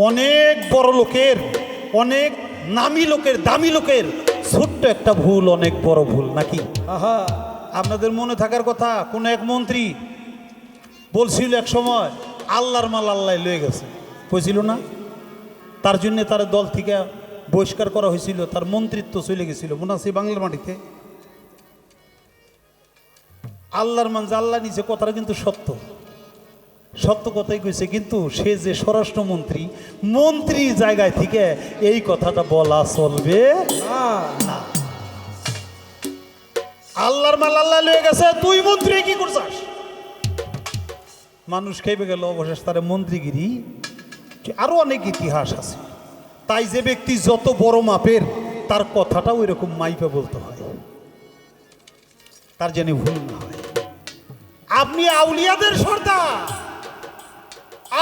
অনেক বড় লোকের, অনেক নামী লোকের, দামি লোকের ছোট্ট একটা ভুল অনেক বড় ভুল নাকি? আহা আপনাদের মনে থাকার কথা, কোন এক মন্ত্রী বলছিল এক সময়, আল্লাহর মাল আল্লাহ লয়ে গেছে, কইছিল না? তার জন্য তার দল থেকে বহিষ্কার করা হয়েছিল, তার মন্ত্রিত্ব চলে গেছিল, মনে আছে বাংলার মাটিতে? আল্লাহর মান যে আল্লাহ নিচে, কথাটা কিন্তু সত্য, সত্য কথাই কইছে। কিন্তু সে যে স্বরাষ্ট্রমন্ত্রী, মন্ত্রী জায়গায় থেকে এই কথাটা বলা চলবে না। আল্লাহর মাল আল্লাহ লয়ে গেছে, তুই মন্ত্রী কি করছাস? মানুষ খেপে গেল, অবশেষ তার মন্ত্রীগিরি। আরো অনেক ইতিহাস আছে। তাই যে ব্যক্তি যত বড় মাপের, তার কথাটা ওই রকম মাইপে বলতে হয়, তার যেন ভুল না হয়। আপনি আউলিয়াদের সর্দার,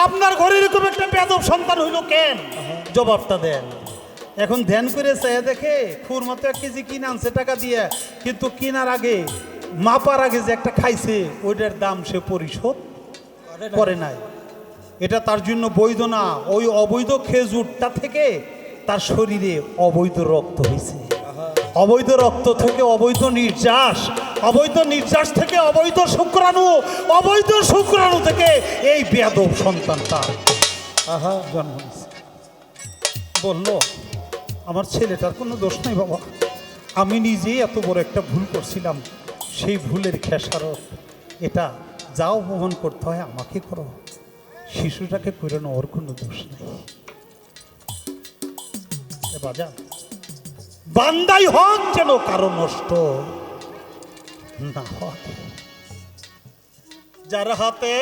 আপনার ঘরে এরকম একটা বেয়াদব সন্তান হইল কেন? জবাবটা দেন। এখন ধ্যান করে চেয়ে দেখে খুরমা তো 1 কেজি কিনে আনছে টাকা দিয়ে, কিন্তু কেনার আগে মাপার আগে যে একটা খাইছে ওইটার দাম সে পরিশোধ করে নাই। এটা তার জন্য বৈধ না। ওই অবৈধ খেজুরটা থেকে তার শরীরে অবৈধ রক্ত হয়েছে। অবৈধ রক্ত থেকে অবৈধ নির্যাস, অবৈধ নির্যাস থেকে অবৈধ শুক্রাণু, অবৈধ শুক্রাণু থেকে এই বেয়াদব সন্তানটা জন্ম হয়েছে। বললো আমার ছেলেটার কোনো দোষ নাই বাবা, আমি নিজেই এত বড় একটা ভুল করছিলাম, সেই ভুলের খেসারত এটা যা অপমান করতে হয় আমাকে করো, শিশুটাকে করে না, ওর কোনো দোষ নেই। বাজা বান্দাই হোক যেন কারো নষ্ট না হয়। যার হাতে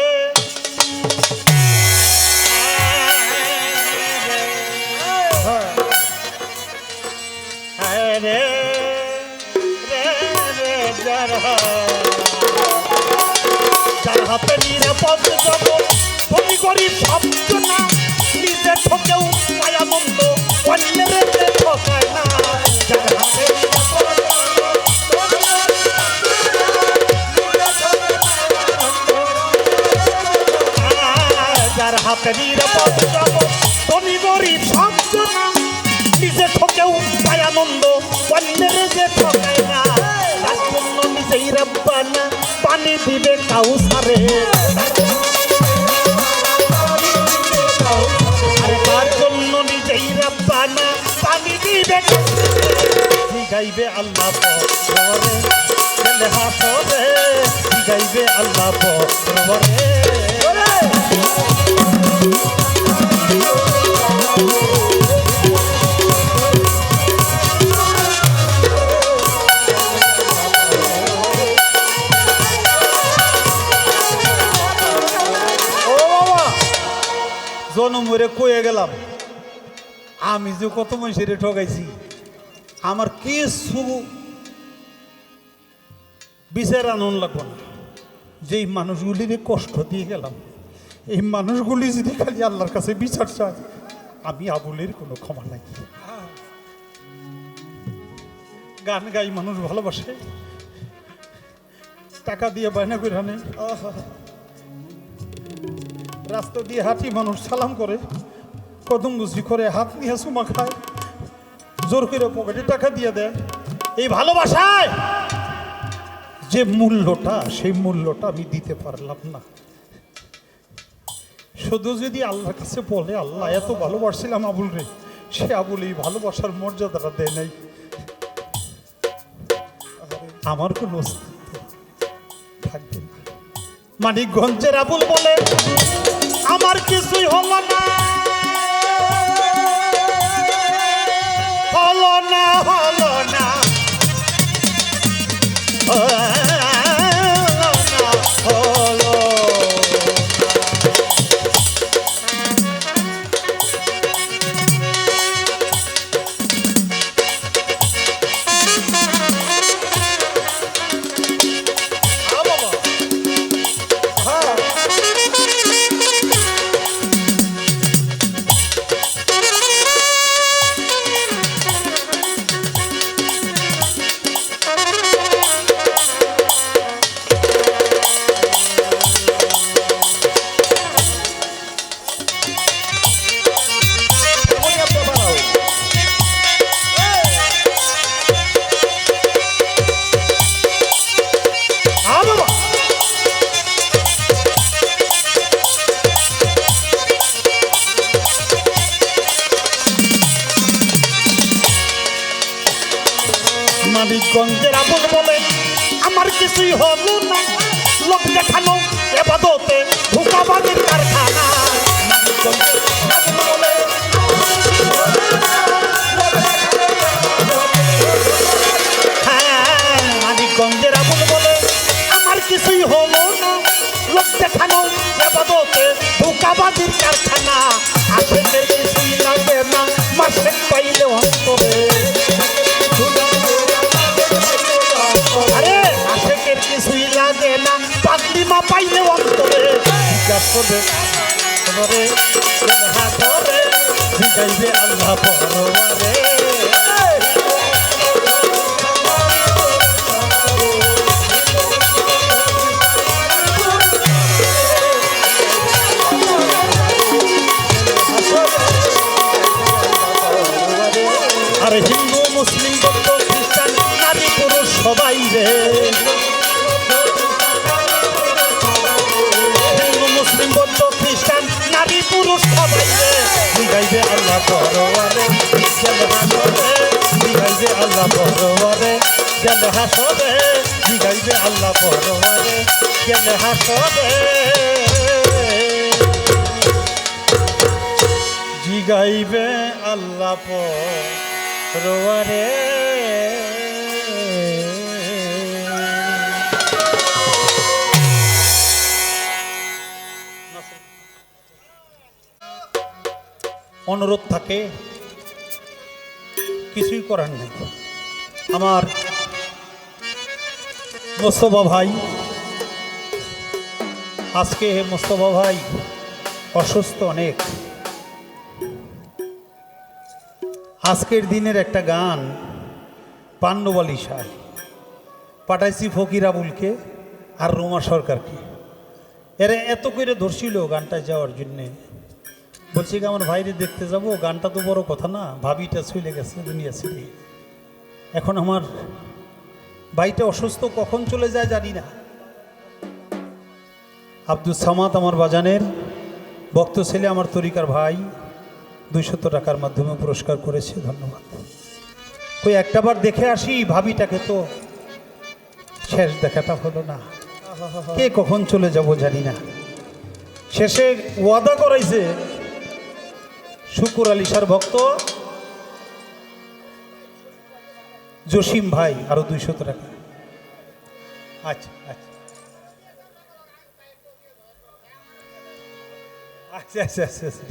যার হাতে নিরাপদ জগৎ, ধনী গরিব শব্দ না, নিজে ঠকেও পায় আনন্দ, অন্যের ঠকায় না। যার হাতে যার হাতে নিরাপদ জগৎ, ধনী গরিব শব্দ না, নিজে ঠকেও পায় আনন্দ, অন্যের যে ঠকায় না। তার জন্য নিজেই রব্বানা পানি দিবে কাউসারে, আরে তার জন্য নিজেই রব্বানা পানি দিবে। গাইবে আল্লাহ পরে ছেলে হাসরে, গাইবে আল্লাহ পরে। জনমরে কয়ে গেলাম, আমি যে কত মানুষের ঠকাইছি, আমার কিছু বিচার আনন্দ লাগবো না। যেই মানুষগুলির কষ্ট দিয়ে গেলাম, এই মানুষগুলি যদি খালি আল্লাহর কাছে বিচার চায়, আমি আবুলের কোনো ক্ষমা নাই। গান গাই মানুষ ভালোবাসে, টাকা দিয়ে বায়না করে আনে, রাস্তা দিয়ে হাঁটি মানুষ সালাম করে, কদম বুঝি করে, হাত নিয়ে চুমা খায়, জোর করে পকেটে টাকা দিয়ে দেয়। এই ভালোবাসায় যে মূল্যটা, সেই মূল্যটা আমি দিতে পারলাম না। শুধু যদি আল্লাহর কাছে বলে, আল্লাহ এত ভালোবাসছিলাম আবুল রে, সে আবুল এই ভালোবাসার মর্যাদাটা দেয় নাই, আমার কোনো অস্তিত্ব থাকবে না। মানিকগঞ্জের আবুল বলে, আমার কিছুই হলো না, হলো না, হলো না, হলো মানিকগঞ্জের আবুল বলে, আমার কিছুই হলো না, লোক দেখানো এবাদতে ধোঁকাবাজির কারখানা। হ্যাঁ, মানিকগঞ্জের আবুল বলে, আমার কিছুই হলো না, লোক দেখানো এবাদতে ধোঁকাবাজির কারখানা। আশেকের কিছুই লাগে না, মাসে পাইলে অন্তরে, আরে আশেকের কিছুই লাগে না, পাগলি মা পাইলে অন্তরে। গাইবে আল্লাহ পরবারে। দোষ সবাইরে জিগাইবে আল্লাহ পরওয়ারে জেল হাসরে জিগাইবে আল্লাহ পরওয়ারে জেল হাসরে জিগাইবে আল্লাহ পরওয়ারে জেল হাসরে জিগাইবে আল্লাহ পরওয়ারে। অনুরোধ থাকে, কিছুই করার নেই। আমার মোস্তফা ভাই, আজকে মোস্তফা ভাই অসুস্থ অনেক। আজকের দিনের একটা গান পাণ্ডবালী সাহ পাঠাইছি ফকির আবুলকে আর রোমা সরকারকে। এরা এত করে ধরছিল গানটা যাওয়ার জন্যে। বলছি কি আমার ভাইরে দেখতে যাব, গানটা তো বড় কথা না, ভাবিটা চলে গেছে দুনিয়া ছেড়ে। এখন আমার ভাইটা অসুস্থ, কখন চলে যায় জানি না। আব্দুল সামাদ আমার বাজানের ভক্ত ছেলে, আমার তরিকার ভাই 200 টাকার মাধ্যমে পুরস্কার করেছে, ধন্যবাদ। ওই একটাবার দেখে আসি ভাবিটাকে, তো শেষ দেখাটা হলো না। কে কখন চলে যাব জানি না। শেষে ওয়াদা করাইছে শুকুর আলী শাহর ভক্ত জসিম ভাই আরো 200 টাকা। আচ্ছা আচ্ছা আচ্ছা আচ্ছা আচ্ছা আচ্ছা,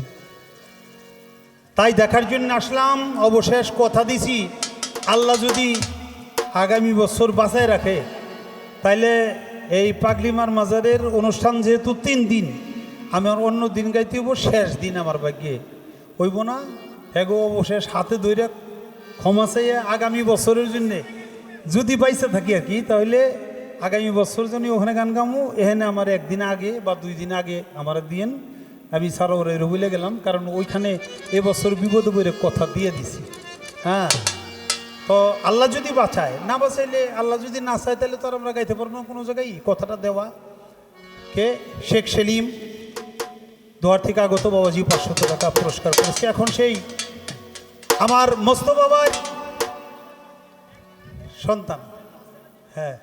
তাই দেখার জন্য আসলাম। অবশেষ কথা দিছি, আল্লাহ যদি আগামী বছর বাঁচায় রাখে তাইলে এই পাগলিমার মাজারের অনুষ্ঠান যেহেতু 3 দিন, আমি আর অন্য দিন গাইতে হইব, শেষ দিন আমার ভাগ্যে হইব না। এগো অবশেষ হাতে ধরে ক্ষমা চাইয়ে আগামী বছরের জন্যে যদি বাইসে থাকি আর কি, তাহলে আগামী বছর জন্য ওখানে গান গামু। এখানে আমার 1 দিন আগে বা 2 দিন আগে আমার দিয়েন, আমি সারোরে রবিলে গেলাম, কারণ ওইখানে এবছর বিপদ বইরে কথা দিয়ে দিছি। হ্যাঁ, তো আল্লাহ যদি বাঁচায়, না বাঁচাইলে আল্লাহ যদি না চায় তাহলে তো আর আমরা গাইতে পারবো না কোনো জায়গায়। কথাটা দেওয়া কে শেখ সেলিম দোয়ার থেকে আগত বাবাজি 500 টাকা পুরস্কার করেছে। এখন সেই আমার মোস্তফা বাবার সন্তান, হ্যাঁ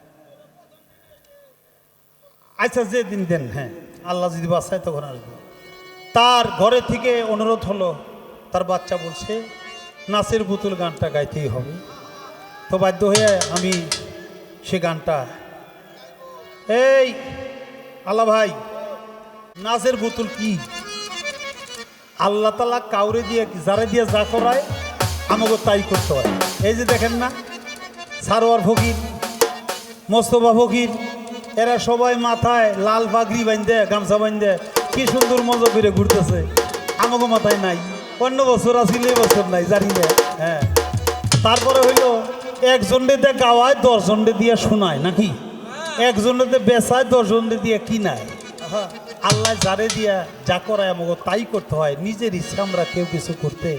আচ্ছা যে দিন দেন, হ্যাঁ আল্লাহ যদি বাঁচায় তখন আসবো। তার ঘরে থেকে অনুরোধ হলো, তার বাচ্চা বলছে নাচের পুতুল গানটা গাইতেই হবে। তো বাধ্য হয়ে আমি সে গানটা, এই আল্লাহ ভাই, নাচের পুতুল কি? আল্লাহ তালা কাউরে দিয়ে যারা দিয়ে যা করায় আমাকে তাই করতে হয়। এই যে দেখেন না, সারোয়ার ফকির, মোস্তফা ফকির, এরা সবাই মাথায় লাল পাগড়ি বাঁধে, গামছা বাঁধে, কি সুন্দর মজা করে ঘুরতেছে। আমাকে মাথায় নাই, অন্য বছর আসিল, এই বছর নাই, জানি না। হ্যাঁ, তারপরে হইলো একজনরে দিয়ে গাওয়ায়, 10 জনরে দিয়ে শোনায় নাকি, একজনরে দিয়ে বেচায়, 10 জনরে দিয়ে কিনায়। আল্লাহ যারে দিয়া যা করায় আমাকে তাই করতে হয়, নিজের ইচ্ছা আমরা কেউ কিছু করতে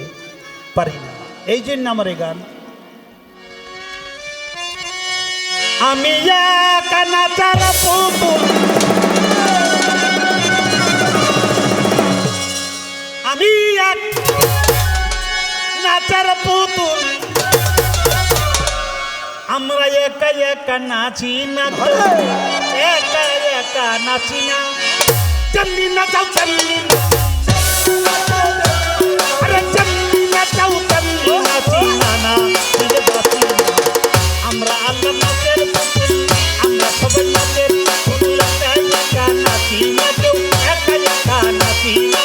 পারি না। এই জন্য আমার এই গান, আমি একা নাচার পুতুল, আমি এক নাচার পুতুল, আমরা একা একা নাচি না, একা একা নাচি না। চন্নি নাচাও চন্নি, আরে চন্নি নাচাও চন্নি, নাচি না না নিজে বাঁচি না। আমরা আল্লাহ নাচের পুতুল, আমরা সবাই নাচের পুতুল, একা একা নাচি না, কেউ একা একা নাচি না।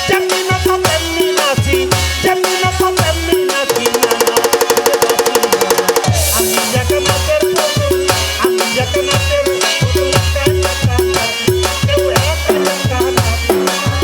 চন্নি নাচাও চন্নি নাচি, চন্নি নাচাও চন্নি নাচি না না নিজে বাঁচি না। আমি একা নাচের পুতুল, আমি একা নাচের পুতুল, একা একা নাচি, কেউ একা একা নাচি না।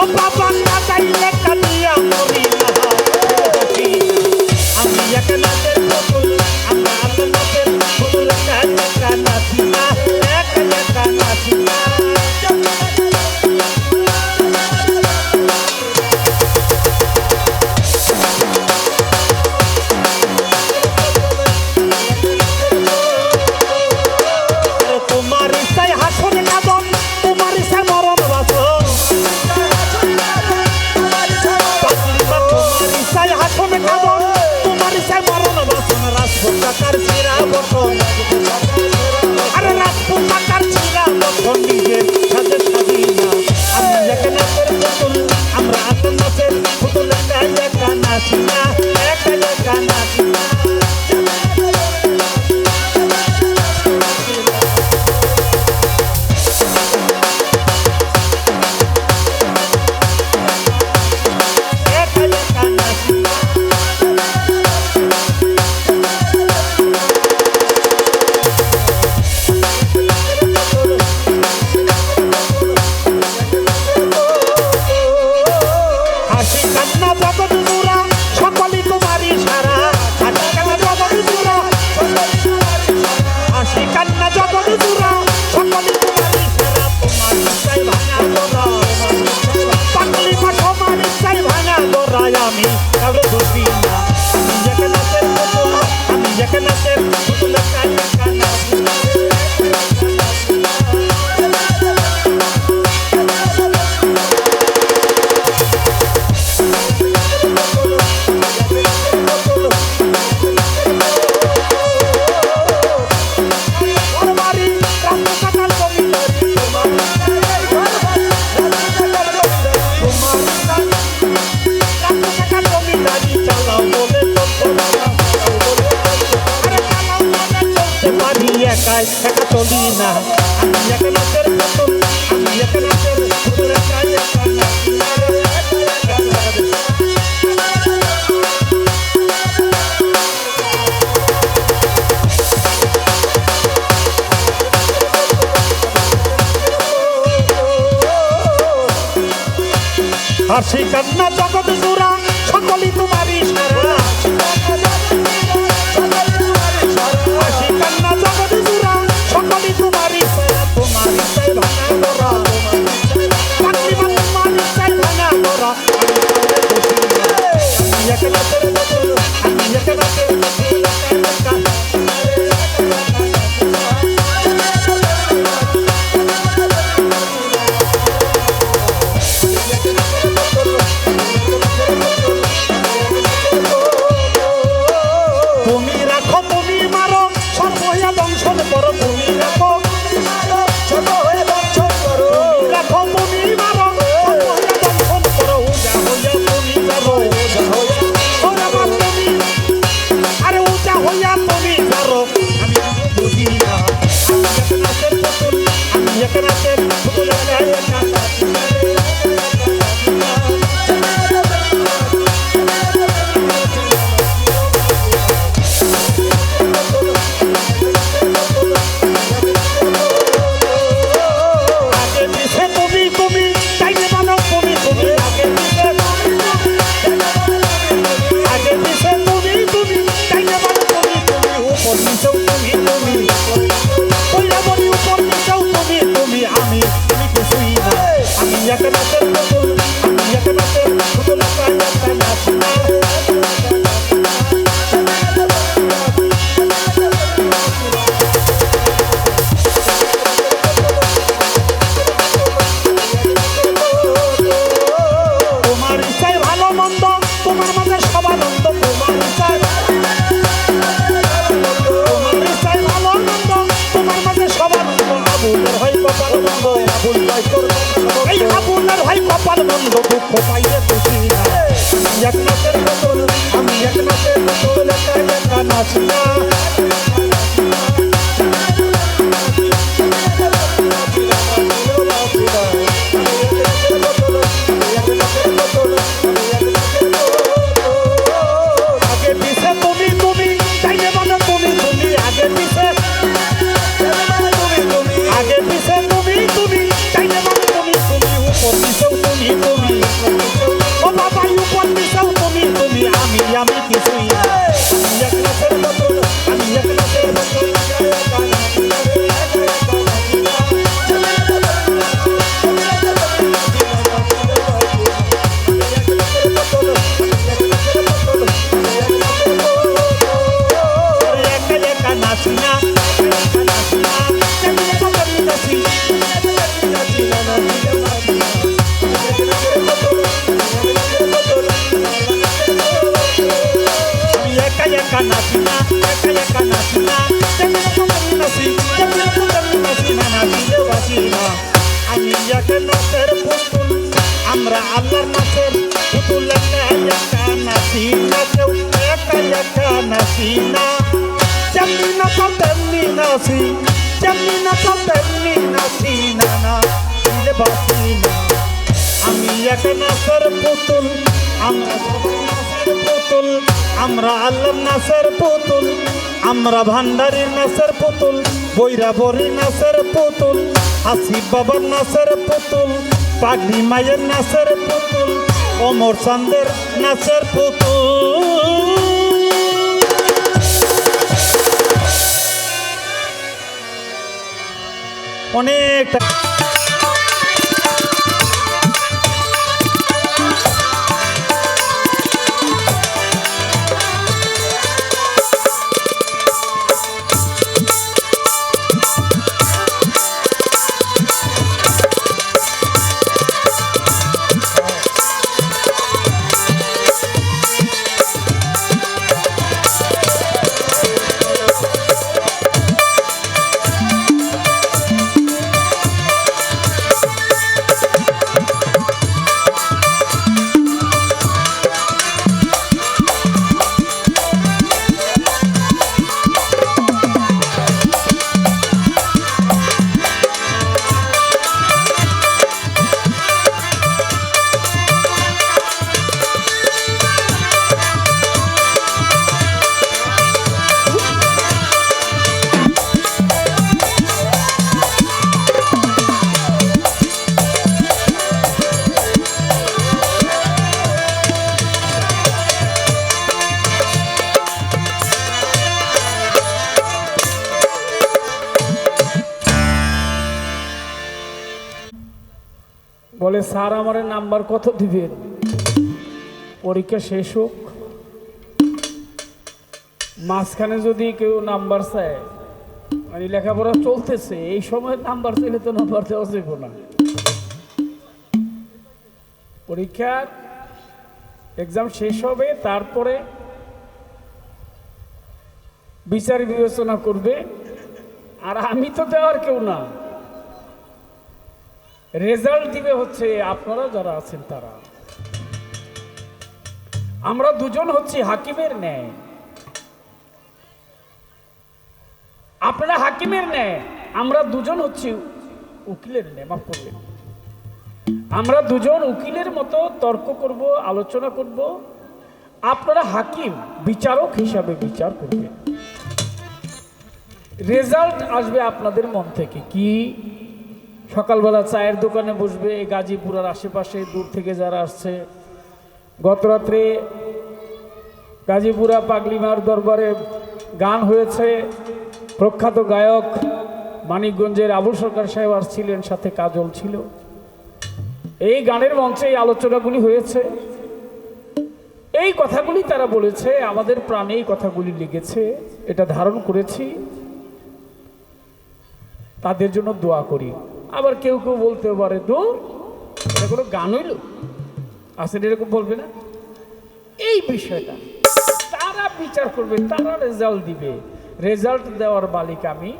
ও বাবা কাটাইলে কাটিয়া মরি, রাজপুত কাকার ছিঁড়া বটন, আরে রাজপুত কাকার ছিঁড়া বটন নিজের সাথে সাজি না। আমি একা নাচের পুতুল, আমরা আসল নাচের পুতুল, একা একা নাচি না, একা একা নাচি না। আমি কারো বুঝি না, আমি একা নাচের পুতুল, আমি একা নাচের পুতুল, একা একা নাচি না। একাই একা চলি না, আমি একা নাচের পুতুল, আমি একা নাচের পুতুল, একা একা নাচি না। হাসি কান্না জগৎ জোড়া সকলই তোমারই সারা, হাসি কান্না জগৎ জোড়া সকলই তোমারই সারা। তোমার ইচ্ছায় ভাঙা গড়া, পাগলি মা তোমার ইচ্ছায় ভাঙা গড়া, আমি একা নাচের পুতুল, আমি একা নাচের পুতুল, একা একা। তুমি রাখো তুমি মারো সর্ব হইয়া দংশন করো, তুমি রাখো ছোট হয়ে দংশন করো, রাখো তুমি মারো সর্ব হইয়া দংশন করো। উজা হইয়া তুমি যাবো, উজা হইয়া ওরা মা তুমি, আরে উজা হইয়া তুমি যারো, আমি বুঝি না। আমি একা নাচের পুতুল, আমি একা নাচের পুতুল, একা একা নাচি না। দুঃখ পাইলে খুশি না, আমি এক নাচের পুতুল, আমি এক নাচের পুতুল, একা একা নাচি না। আগে পিছে তুমি তুমি চাইলে মানে তুমি তুমি, আগে পিছে আগে পিছে তুমি তুমি চাইলে মানে তুমি তুমি, উপর পিছেও তুমি তুমি, ও বাবা উপর পিছেও তুমি তুমি, আমি কিছুই না। আমি এক নাচের পুতুল, আমি এক বাসি না, যেমনি নাচো তেমনি নাচি, যেমনি নাচো তেমনি নাচি না, না দিলে বাসি না। আমি এক নাচের পুতুল, আমরা সবাই নাচের পুতুল, আমরা আল্লাহর নাচের পুতুল, আমরা ভান্ডারির নাচের পুতুল, বৈরাবরী নাচের পুতুল, আসিফ বাবার নাচের পুতুল, পাগড়ি মায়ের নাচের পুতুল, অমর চাঁদের নাচের পুতুল। অনেকটা বলে স্যার আমার নাম্বার কত দিবেন, পরীক্ষা শেষ হোক, মাঝখানে যদি কেউ নাম্বার চায়, মানে লেখাপড়া চলতেছে এই সময় নাম্বার চাইলে তো নাম্বার দেওয়া যাবে না। পরীক্ষার এক্সাম শেষ হবে, তারপরে বিচার বিবেচনা করবে, আর আমি তো দেওয়ার কেউ না, রেজাল্ট দিবে হচ্ছে আপনারা যারা আছেন তারা। আমরা দুজন হচ্ছি হাকিমের ন্যায়, আপনারা হাকিমের ন্যায়, আমরা দুজন হচ্ছি উকিলের ন্যায়। মাফ করবেন, আমরা দুজন উকিলের মতো তর্ক করব, আলোচনা করব, আপনারা হাকিম বিচারক হিসাবে বিচার করবেন। রেজাল্ট আসবে আপনাদের মন থেকে। কি সকালবেলা চায়ের দোকানে বসবে, গাজীপুরের আশেপাশে দূর থেকে যারা আসছে, গতরাত্রে গাজীপুরা পাগলিমার দরবারে গান হয়েছে, প্রখ্যাত গায়ক মানিকগঞ্জের আবুল সরকার সাহেব আসছিলেন, সাথে কাজল ছিল। এই গানের মঞ্চে এই আলোচনাগুলি হয়েছে, এই কথাগুলি তারা বলেছে, আমাদের প্রাণে এই কথাগুলি লেগেছে, এটা ধারণ করেছি, তাদের জন্য দোয়া করি। আবার কেউ কেউ বলতে পারে দূর এটা কোনো গান হইল, আসলে এরকম বলবে না। এই বিষয়টা তারা বিচার করবে, তারা রেজাল্ট দিবে, রেজাল্ট দেওয়ার মালিক আমি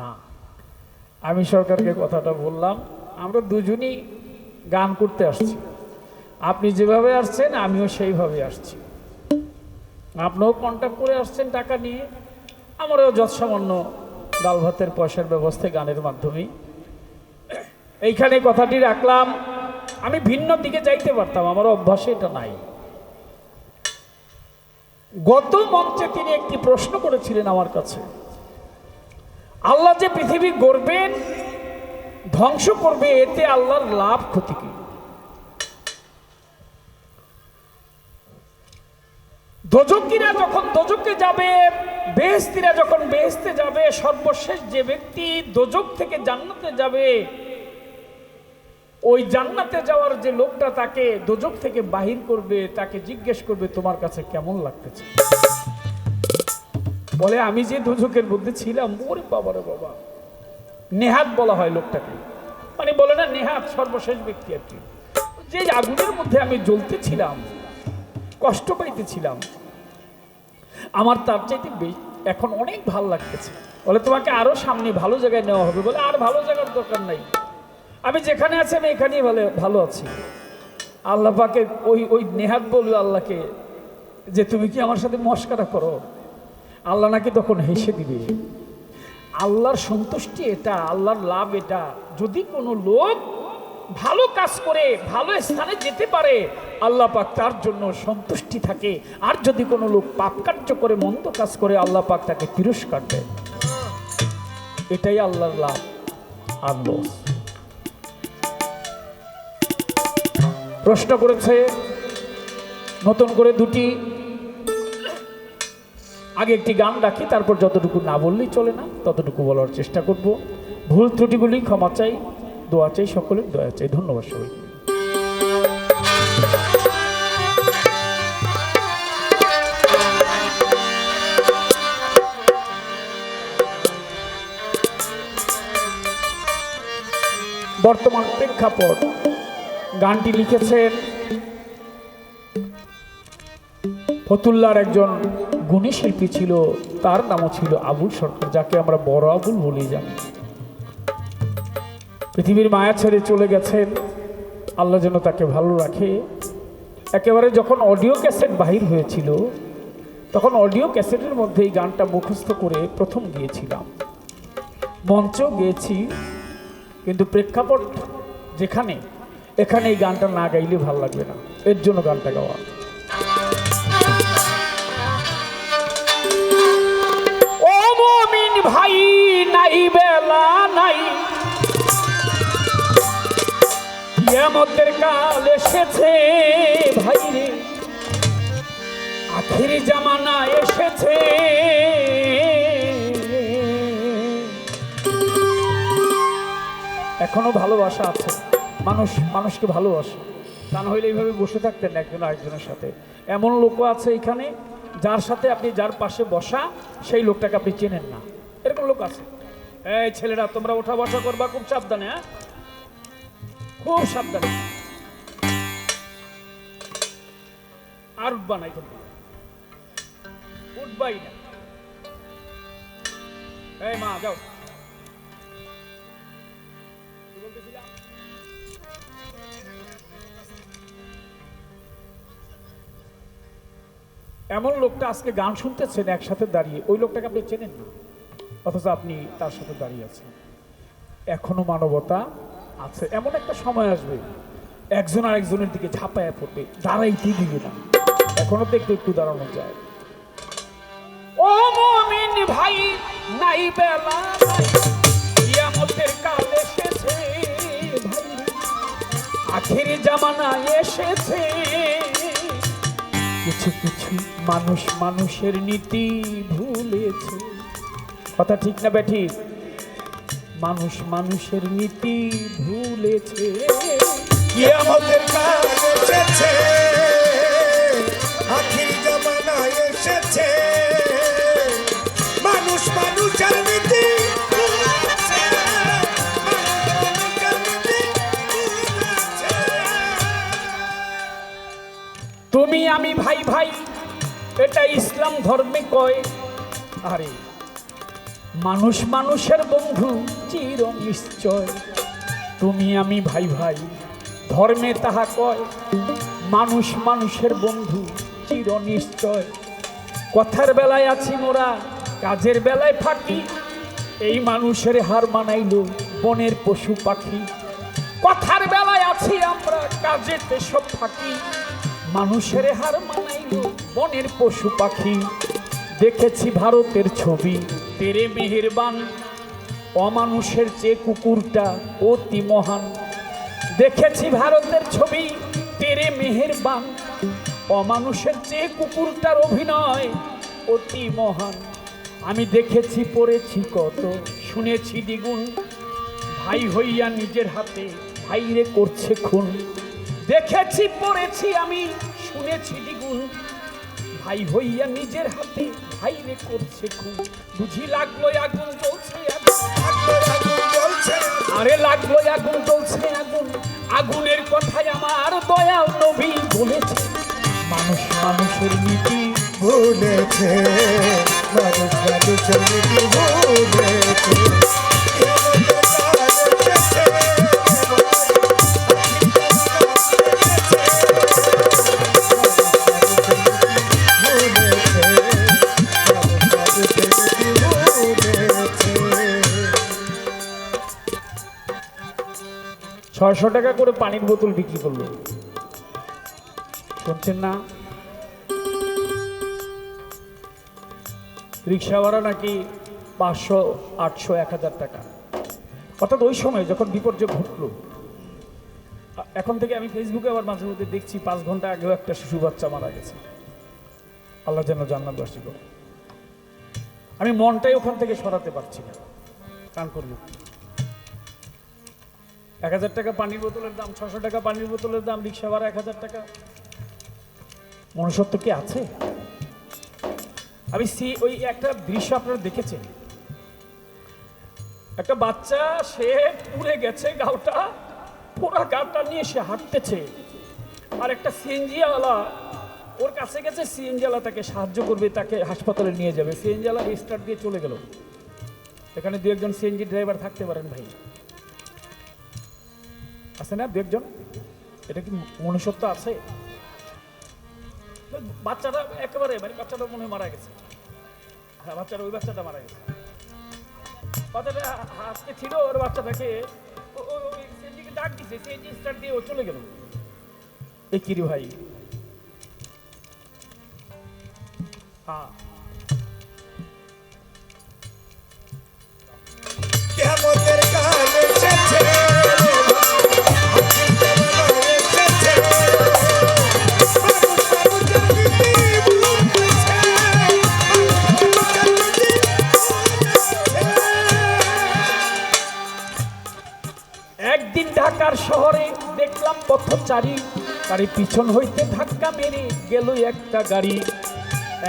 না। আমি সরকারকে কথাটা বললাম, আমরা দুজনই গান করতে আসছি, আপনি যেভাবে আসছেন আমিও সেইভাবে আসছি, আপনিও কন্ট্যাক্ট করে আসছেন টাকা নিয়ে, আমারও যৎসামান্য ডাল ভাতের পয়সার ব্যবস্থা গানের মাধ্যমেই। এইখানে কথাটি রাখলাম, আমি ভিন্ন দিকে যাইতে পারতাম, আমার অভ্যাসে এটা নাই। গত মঞ্চে তিনি একটি প্রশ্ন করেছিলেন আমার কাছে, আল্লাহ যে পৃথিবী গড়বেন, ধ্বংস করবে, এতে আল্লাহর লাভ ক্ষতি কি? দোজকিরা যখন দোজকে যাবে, বেহেশতিরা যখন বেহেশতে যাবে, সর্বশেষ যে ব্যক্তি দোজক থেকে জান্নাতে যাবে, ওই জান্নাতে যাওয়ার যে লোকটা তাকে দোজক থেকে বাহির করবে, তাকে জিজ্ঞেস করবে তোমার কাছে কেমন লাগতেছে? বলে আমি যে দোজকের মধ্যে ছিলাম, ওরে বাবারে বাবা, নেহাত বলা হয় লোকটাকে, মানে বলে না নেহাত, সর্বশেষ ব্যক্তি আর কি, যে আগুনের মধ্যে আমি জ্বলতেছিলাম, কষ্ট পাইতেছিলাম, আমার তার চাইতে এখন অনেক ভালো লাগতেছে। বলে তোমাকে আরো সামনে ভালো জায়গায় নেওয়া হবে। বলে আর ভালো জায়গার দরকার নাই, আমি যেখানে আছি আমি এখানেই ভালো আছি। আল্লাহ পাকে ওই নেহাত বলবে আল্লাহকে যে তুমি কি আমার সাথে মস্কারা করো? আল্লাহ নাকি তখন হেসে দিবে। আল্লাহর সন্তুষ্টি এটা, আল্লাহর লাভ এটা। যদি কোনো লোক ভালো কাজ করে ভালো স্থানে যেতে পারে, আল্লাহ পাক তার জন্য সন্তুষ্টি থাকে। আর যদি কোনো লোক পাপ কার্য করে মন্দ কাজ করে, আল্লাহ পাক তাকে তিরস্কার দেয়। এটাই আল্লাহর লাভ আর লস। প্রশ্ন করেছে নতুন করে দুটি, আগে একটি গান রাখি, তারপর যতটুকু না বললেই চলে না ততটুকু বলার চেষ্টা করব। ভুল ত্রুটিগুলি ক্ষমা চাই, দোয়া চাই, সকলের দয়া চাই। ধন্যবাদ সবাই। বর্তমান প্রেক্ষাপট, গানটি লিখেছেন ফতুল্লার একজন গুণী শিল্পী ছিল, তার নামও ছিল আবুল সরকার, যাকে আমরা বড় আবুল বলি জানি। পৃথিবীর মায়া ছেড়ে চলে গেছেন, আল্লাহ যেন তাকে ভালো রাখে। একেবারে যখন অডিও ক্যাসেট বাহির হয়েছিল, তখন অডিও ক্যাসেটের মধ্যে এই গানটা মুখস্থ করে প্রথম গিয়েছিলাম, মঞ্চেও গিয়েছি। কিন্তু প্রেক্ষাপট যেখানে, এখানে এই গানটা না গাইলে ভালো লাগবে না, এর জন্য গানটা গাওয়া। ও মুমিন ভাই, নাই বেলা নাই, কিয়ামতের কাল এসেছে ভাই রে, আখিরি জামানা এসেছে। এখনো ভালোবাসা আছে, মানুষ মানুষকে ভালোবাসে, তা না হইলে এইভাবে বসে থাকতেন একজন আরেকজনের সাথে। এমন লোকও আছে এখানে, যার সাথে আপনি যার পাশে বসা, সেই লোকটাকে আপনি চেনেন না, এরকম লোক আছে। এই ছেলেরা, তোমরা ওঠা বসা করবা খুব সাবধানে, হ্যাঁ, খুব সাবধানে। আর উঠবা না, উঠবাই না। এই মা, যাও। এমন লোকটা আজকে গান শুনতেছেন একসাথে দাঁড়িয়ে, ওই লোকটাকে আপনি চেনেন না, অথচ আপনি তার সাথে দাঁড়িয়ে আছেন। এখনো মানবতা আছে। এমন একটা সময় আসবে, একজন আরেকজনের দিকে ঝাঁপায়া পড়বে, দাঁড়াইতে দিবে না। এখনো তো একটু একটু দাঁড়ানো যায়। ও মুমিন ভাই, নাই বেলা নাই, কিয়ামতের কাল এসেছে ভাই, আখিরি জামানা এসেছে। কিছু কিছু মানুষ মানুষের নীতি ভুলেছে। কথা ঠিক না ব্যাঠিক? মানুষ মানুষের নীতি ভুলেছে। কিয়ামতের কাল এসেছে, আখির জামানা এসেছে, মানুষ মানুষের নীতি ভুলেছে, মানুষের নীতি ভুলেছে। তুমি আমি ভাই ভাই, এটা ইসলাম ধর্মে কয়। আরে মানুষ মানুষের বন্ধু চির নিশ্চয়। তুমি আমি ভাই ভাই, ধর্মে তাহা কয়। মানুষ মানুষের বন্ধু চির নিশ্চয়। কথার বেলায় আছি মোরা, কাজের বেলায় ফাঁকি। এই মানুষের হার মানাইল বনের পশু পাখি। কথার বেলায় আছি আমরা, কাজেতে সব ফাঁকি। মানুষের হার মানাইল বনের পশু পাখি। দেখেছি ভারতের ছবি, তেরে মেহেরবান, অমানুষের চেয়ে কুকুরটা অতি মহান। দেখেছি ভারতের ছবি, তেরে মেহেরবান, অমানুষের চেয়ে কুকুরটার অভিনয় অতি মহান। আমি দেখেছি পড়েছি কত, শুনেছি দ্বিগুণ, ভাই হইয়া নিজের হাতে ভাইরে করছে খুন। দেখেছি পড়েছি আমি, শুনেছি দ্বিগুণ, ভাই হইয়া নিজের হাতে ভাইরে করছে খুন। বুঝি লাগলো আগুন জ্বলছে, আরে লাগলো আগুন জ্বলছে আগুন। আগুনের কথাই আমার দয়াল নবী বলেছে। মানুষ মানুষের নীতি ভুলেছে, মানুষ মানুষের নীতি ভুলেছে। কিয়ামতের কাল এসেছে, 600 টাকা করে পানির বোতল বিক্রি করলো। শুনছেন না? রিক্সা ভাড়া নাকি 500, 800, 1000 টাকা। অর্থাৎ ওই সময় যখন বিপর্যয় ঘটলো, এখন থেকে আমি ফেসবুকে আবার মাঝে মধ্যে দেখছি 5 ঘন্টা আগেও একটা শিশু বাচ্চা মারা গেছে। আল্লাহ যেন জান্নাতবাসী করে। আমি মনটাই ওখান থেকে সরাতে পারছি না। কান করল 1000 টাকা পানির বোতলের দাম, 600 টাকা পানির বোতলের দাম, রিক্সা ভাড়া 1000 টাকা। মনুষ্যত্ব কি আছে? আমি ওই একটা দৃশ্য আপনারা দেখেছেন, একটা বাচ্চা সে পুড়ে গেছে, গাওটা পোড়া গাওটা নিয়ে সে হাঁটতেছে, আর একটা সিএনজিওয়ালা ওর কাছে গেছে, সিএনজিওয়ালা তাকে সাহায্য করবে, তাকে হাসপাতালে নিয়ে যাবে। সিএনজিওয়ালা স্টার্ট দিয়ে চলে গেল। এখানে দু একজন সিএনজি ড্রাইভার থাকতে পারেন ভাই, আছে না? দু একজন। এটা কি মনুষ্যত্ব আছে? বাচ্চাটা একেবারে মানে বাচ্চাটা মনে হয় মারা গেছে। হ্যাঁ, বাচ্চাটা ওই বাচ্চাটা মারা গেছে। বাচ্চাটা হাসতে ছিল, ওর বাচ্চাটাকে সিএনজিকে ডাক দিছে, সিএনজি স্টার্ট দিয়ে ও চলে গেল। এই কিরি ভাই, হ্যাঁ কিয়ামতের কাল এসেছে, আখির জামানা এসেছে, মানুষ মানুষের নীতি ভুলেছে, মানুষের নীতি ভুলেছে। একদিন ঢাকার শহরে দেখলাম পথচারী, গাড়ি পিছন হইতে ধাক্কা মেরে গেল একটা গাড়ি।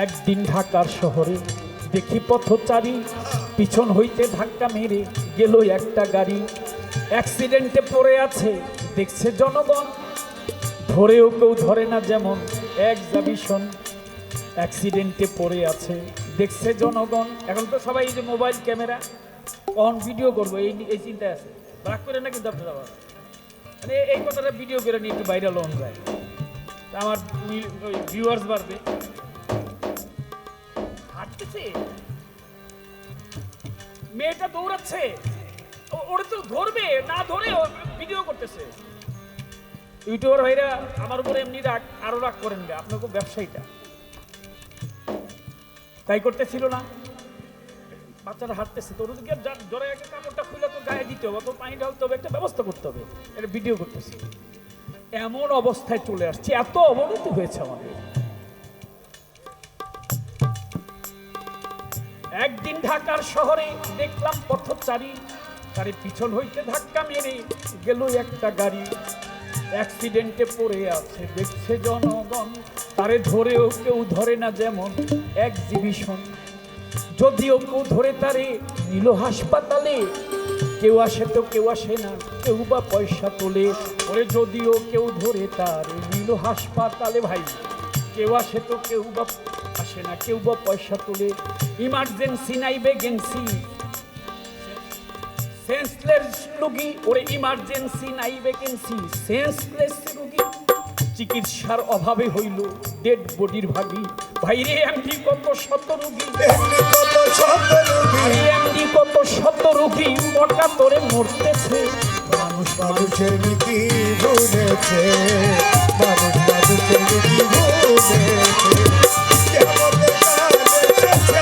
একদিন ঢাকার শহরে দেখি পথচারী, পিছন হইতে ধাক্কা মেরে গেল একটা গাড়ি। অ্যাক্সিডেন্টে পড়ে আছে দেখছে জনগণ, ধরেও কেউ ধরে না যেমন এক্সাবিশন। অ্যাক্সিডেন্টে পড়ে আছে দেখছে জনগণ। এখন তো সবাই এই যে মোবাইল ক্যামেরা, কখন ভিডিও করবো এই চিন্তায় আছে। রাগ করে না কিন্তু আপনারা, মানে এই কথাটা ভিডিও করে নিয়ে একটু ভাইরাল হন যায়, আমার ভিউয়ার্স বাড়বে। হাঁটতেছে, মেয়েটা দৌড়াচ্ছে, ওরা তো ধরবে না, ধরে ভিডিও করতেছে। ইউটিউবার ভাইরা আমার উপরে এমনি রাগ, আরো রাগ করেন গে, আপনাকে ব্যবসায়ীটা তাই করতেছিল না। বাচ্চারা হাঁটতেছে, তো ওদেরকে ধরে একটা কাপড়টা খুলে তো গায়ে দিতে হবে, তো পানি ঢালতে হবে, একটা ব্যবস্থা করতে হবে। এটা ভিডিও করতেছে। এমন অবস্থায় চলে আসছে, এত অবনতি হয়েছে আমাদের। একদিন ঢাকার শহরে দেখলাম পথচারী, গাড়ি পিছন হইতে ধাক্কা মেরে গেল একটা গাড়ি। অ্যাক্সিডেন্টে পড়ে আছে দেখছে জনগণ, তারে ধরেও কেউ ধরে না যেমন এক্সিবিশন। যদিও কেউ ধরে তারে নিল হাসপাতালে, কেউ আসে তো কেউ আসে না, কেউ বা পয়সা তোলে। ওরে যদিও কেউ ধরে তারে নিল হাসপাতালে, ভাই কেউ আসে তো কেউ বা আসে না, কেউ বা পয়সা তোলে। ইমার্জেন্সি নাই ভ্যাকেন্সি, সেন্সলেস রোগী, ওরে ইমার্জেন্সি নাই ভ্যাকেন্সি, সেন্সলেস রোগী। চিকিৎসার অভাবে হইল ডেড বডির ভাগি। ভাইরে এমনি কত শত রোগী, এমনি কত শত রোগী, এমনি কত শত রোগী মটা তোরে মরতেছে। মানুষ মানুষের নীতি ভুলেছে, মানুষ মানুষের নীতি ভুলেছে। কিয়ামতের কাল এসেছে,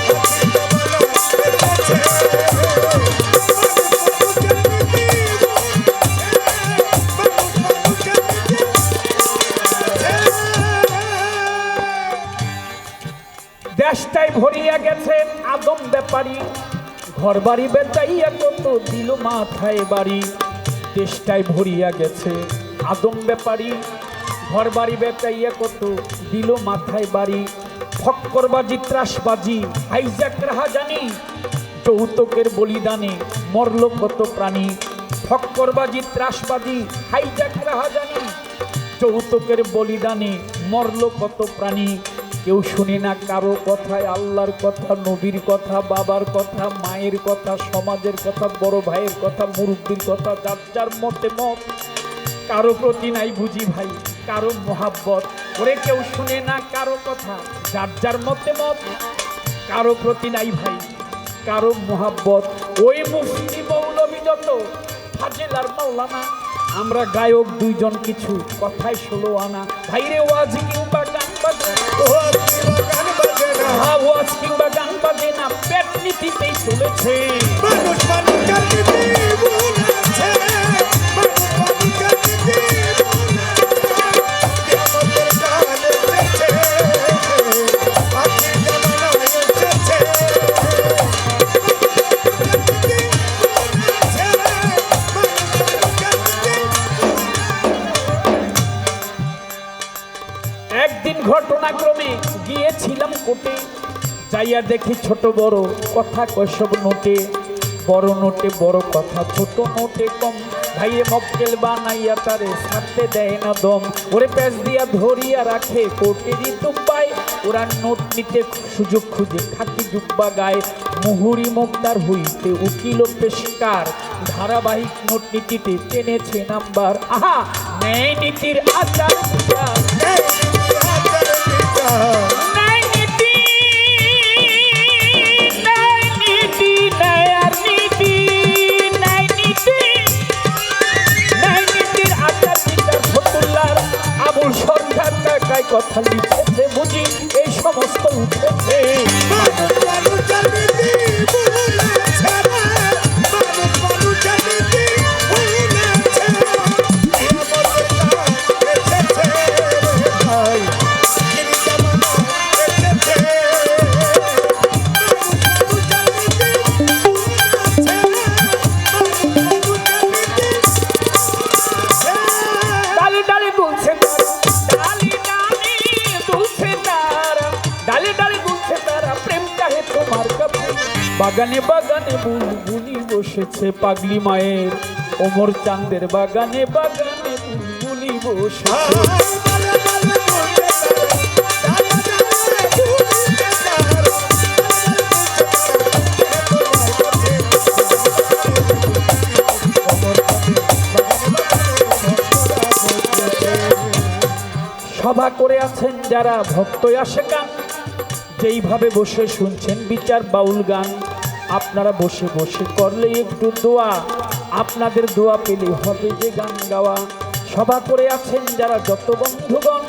আখির জামানা এসেছে, দেশটাই ভরিয়া গেছে আদম ব্যাপারী, ঘর বাড়ি বেচাইয়া কত দিল মাথায় বাড়ি। দেশটাই ভরিয়া গেছে আদম ব্যাপারী, ঘর বাড়ি বেচাইয়া কত দিল মাথায় বাড়ি। ফক্করবাজি, ত্রাসবাজি, হাইজ্যাক রাহাজানি, যৌতুকের বলিদানে মরল কত প্রাণী। ফক্করবাজি, ত্রাসবাজি, হাইজ্যাক রাহাজানি, যৌতুকের বলিদানে মরল কত প্রাণী। কেউ শুনে না কারো কথায়, আল্লাহর কথা, নবীর কথা, বাবার কথা, মায়ের কথা, সমাজের কথা, বড় ভাইয়ের কথা, মুরব্বীর কথা, যার যার মতে মত। কারো প্রতি নাই বুঝি ভাই কারো মোহাব্বত, ওরে কেউ শুনে না কারো কথা, যার যার মতে মত। কারো প্রতি নাই ভাই কারো মোহাব্বত। ওই মুফতি মৌলবী যত ঢাকা জেলার মাওলানা। আমরা গায়ক দুইজন, কিছু কথাই 16 আনা। ভাইরে ওয়াজ কিংবা গান বাজে না, গান বাজে না, ওয়াজ কিংবা গান বাজে না, পেট নীতিতেই চলেছে। মানুষ মানুষের নীতি ভুলেছে, মানুষ মানুষের নীতি ভুলেছে। কিয়ামতের কাল এসেছে, আখির জামানা এসেছে। একদিন ঘটনাক্রমে গিয়েছিলাম কোর্টে, যাইয়া দেখি ছোট বড় কথা কসব নোটে। বড় নোটে বড় কথা, ছোট নোটে কম। ভাইয়ে মক্কেল বানাইয়া তারে ছাড়তে দেয় না দম। ওরে প্যাচ দিয়া ধরিয়া রাখে কোর্টেরই তুব্বায়। ওরা নোট নিতে সুযোগ খুঁজে খাকি জুব্বা গায়ে। মুহুরি মুক্তার হইতে উকিল পেশকার, ধারাবাহিক নোট নীতিতে টেনেছে নাম্বার। আহা, ন্যায় নীতির আচার বিচার। ন্যায় নীতি, ন্যায় নীতি, ন্যায় আর নীতি, ন্যায় নীতি, ন্যায় নীতির আচার বিচার। ফতুল্লার আবুল সরকার কাকায় কথা লিখেছে বুঝি, এই সমস্ত উঠেছে। মানুষ মানুষের নীতি ভুলেছে, মানুষ মানুষের নীতি ভুলেছে। কিয়ামতের কাল এসেছে ভাই, আখির জামানা এসেছে। মানুষ মানুষের নীতি ভুলেছে, মানুষ মানুষের নীতি ভুলেছে। ডালি ডালি দুলছে তারা, ডালি ডালি দুলছে তারা, ডালি ডালি দুলছে তারা, প্রেম চাহে তোমার কাছে। বাগানে বাগানে বুলবুলি বসেছে পাগলি মায়ের, ওমর চাঁদের বাগানে বাগানে বুলবুলি বসেছে। সভা করে আছেন যারা ভক্ত আশেকান, যেইভাবে বসে শুনছেন বিচার বাউল গান। আপনারা বসে বসে করলে একটু দোয়া, আপনাদের দোয়া পেলে হবে যে গান গাওয়া। সভা করে আছেন যারা যত বন্ধুগণ,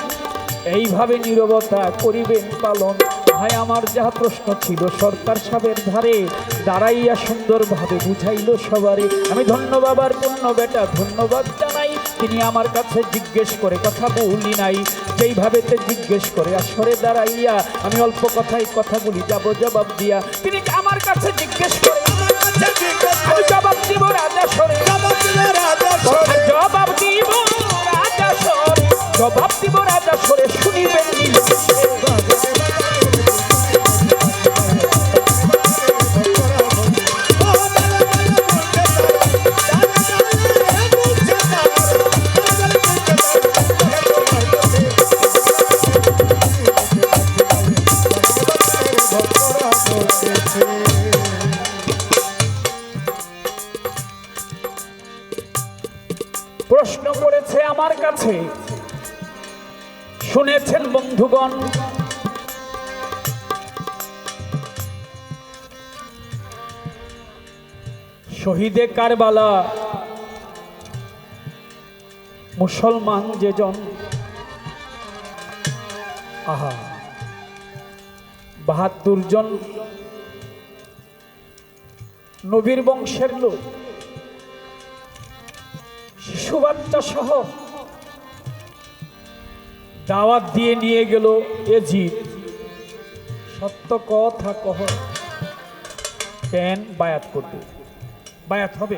এইভাবে নীরবতা করিবেন পালন। ভাই আমার যাহা প্রশ্ন ছিল সরকার সাহেবের ধারে, দাঁড়াইয়া সুন্দরভাবে বুঝাইল সবারে। আমি ধন্য বাবার পূর্ণ বেটা ধন্যবাদ জানাই, তিনি আমার কাছে জিজ্ঞেস করে কথা বলি নাই। যেইভাবে তে জিজ্ঞেস করে আসরে দাঁড়াইয়া, আমি অল্প কথায় কথাগুলি যাব জবাব দিয়া। তিনি আমার কাছে জিজ্ঞেস করে, আমি জবাব দিব রাজা সরে, জবাব দিব রাজা সরে, জবাব দিব রাজা সরে, শুনিবেন নীল। প্রশ্ন করেছে আমার কাছে, শুনেছেন বন্ধুগণ, শহীদে কারবালা মুসলমান যেজন, আহা ৭২ জন নবীর বংশের লোক, শিশু বাচ্চা সহ দাওয়াত দিয়ে নিয়ে গেল এজিদ। সত্য কথা কহ, কেন বায়াত করবে? বায়াত হবে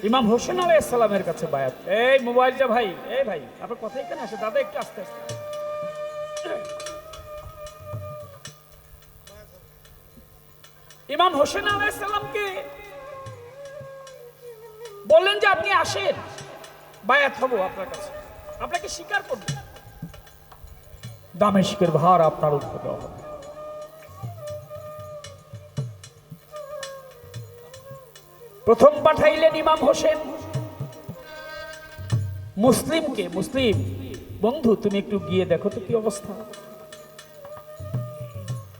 ইমাম হোসেন আলাইহিস সালামের কাছে বায়াত। এই মোবাইলটা ভাই, এই ভাই আপনার কথা এখানে আসে, দাদা একটু আস্তে আস্তে। ইমাম হোসেন আলাইহিস সালামকে বললেন যে আপনি আসেন, বায়াত হব আপনার কাছে, আপনাকে স্বীকার করব, দামেস্কের ভার আপনার উপর দেওয়া হবে। প্রথম পাঠাইলেন ইমাম হোসেন মুসলিমকে। মুসলিম বন্ধু, তুমি একটু গিয়ে দেখো তো কি অবস্থা।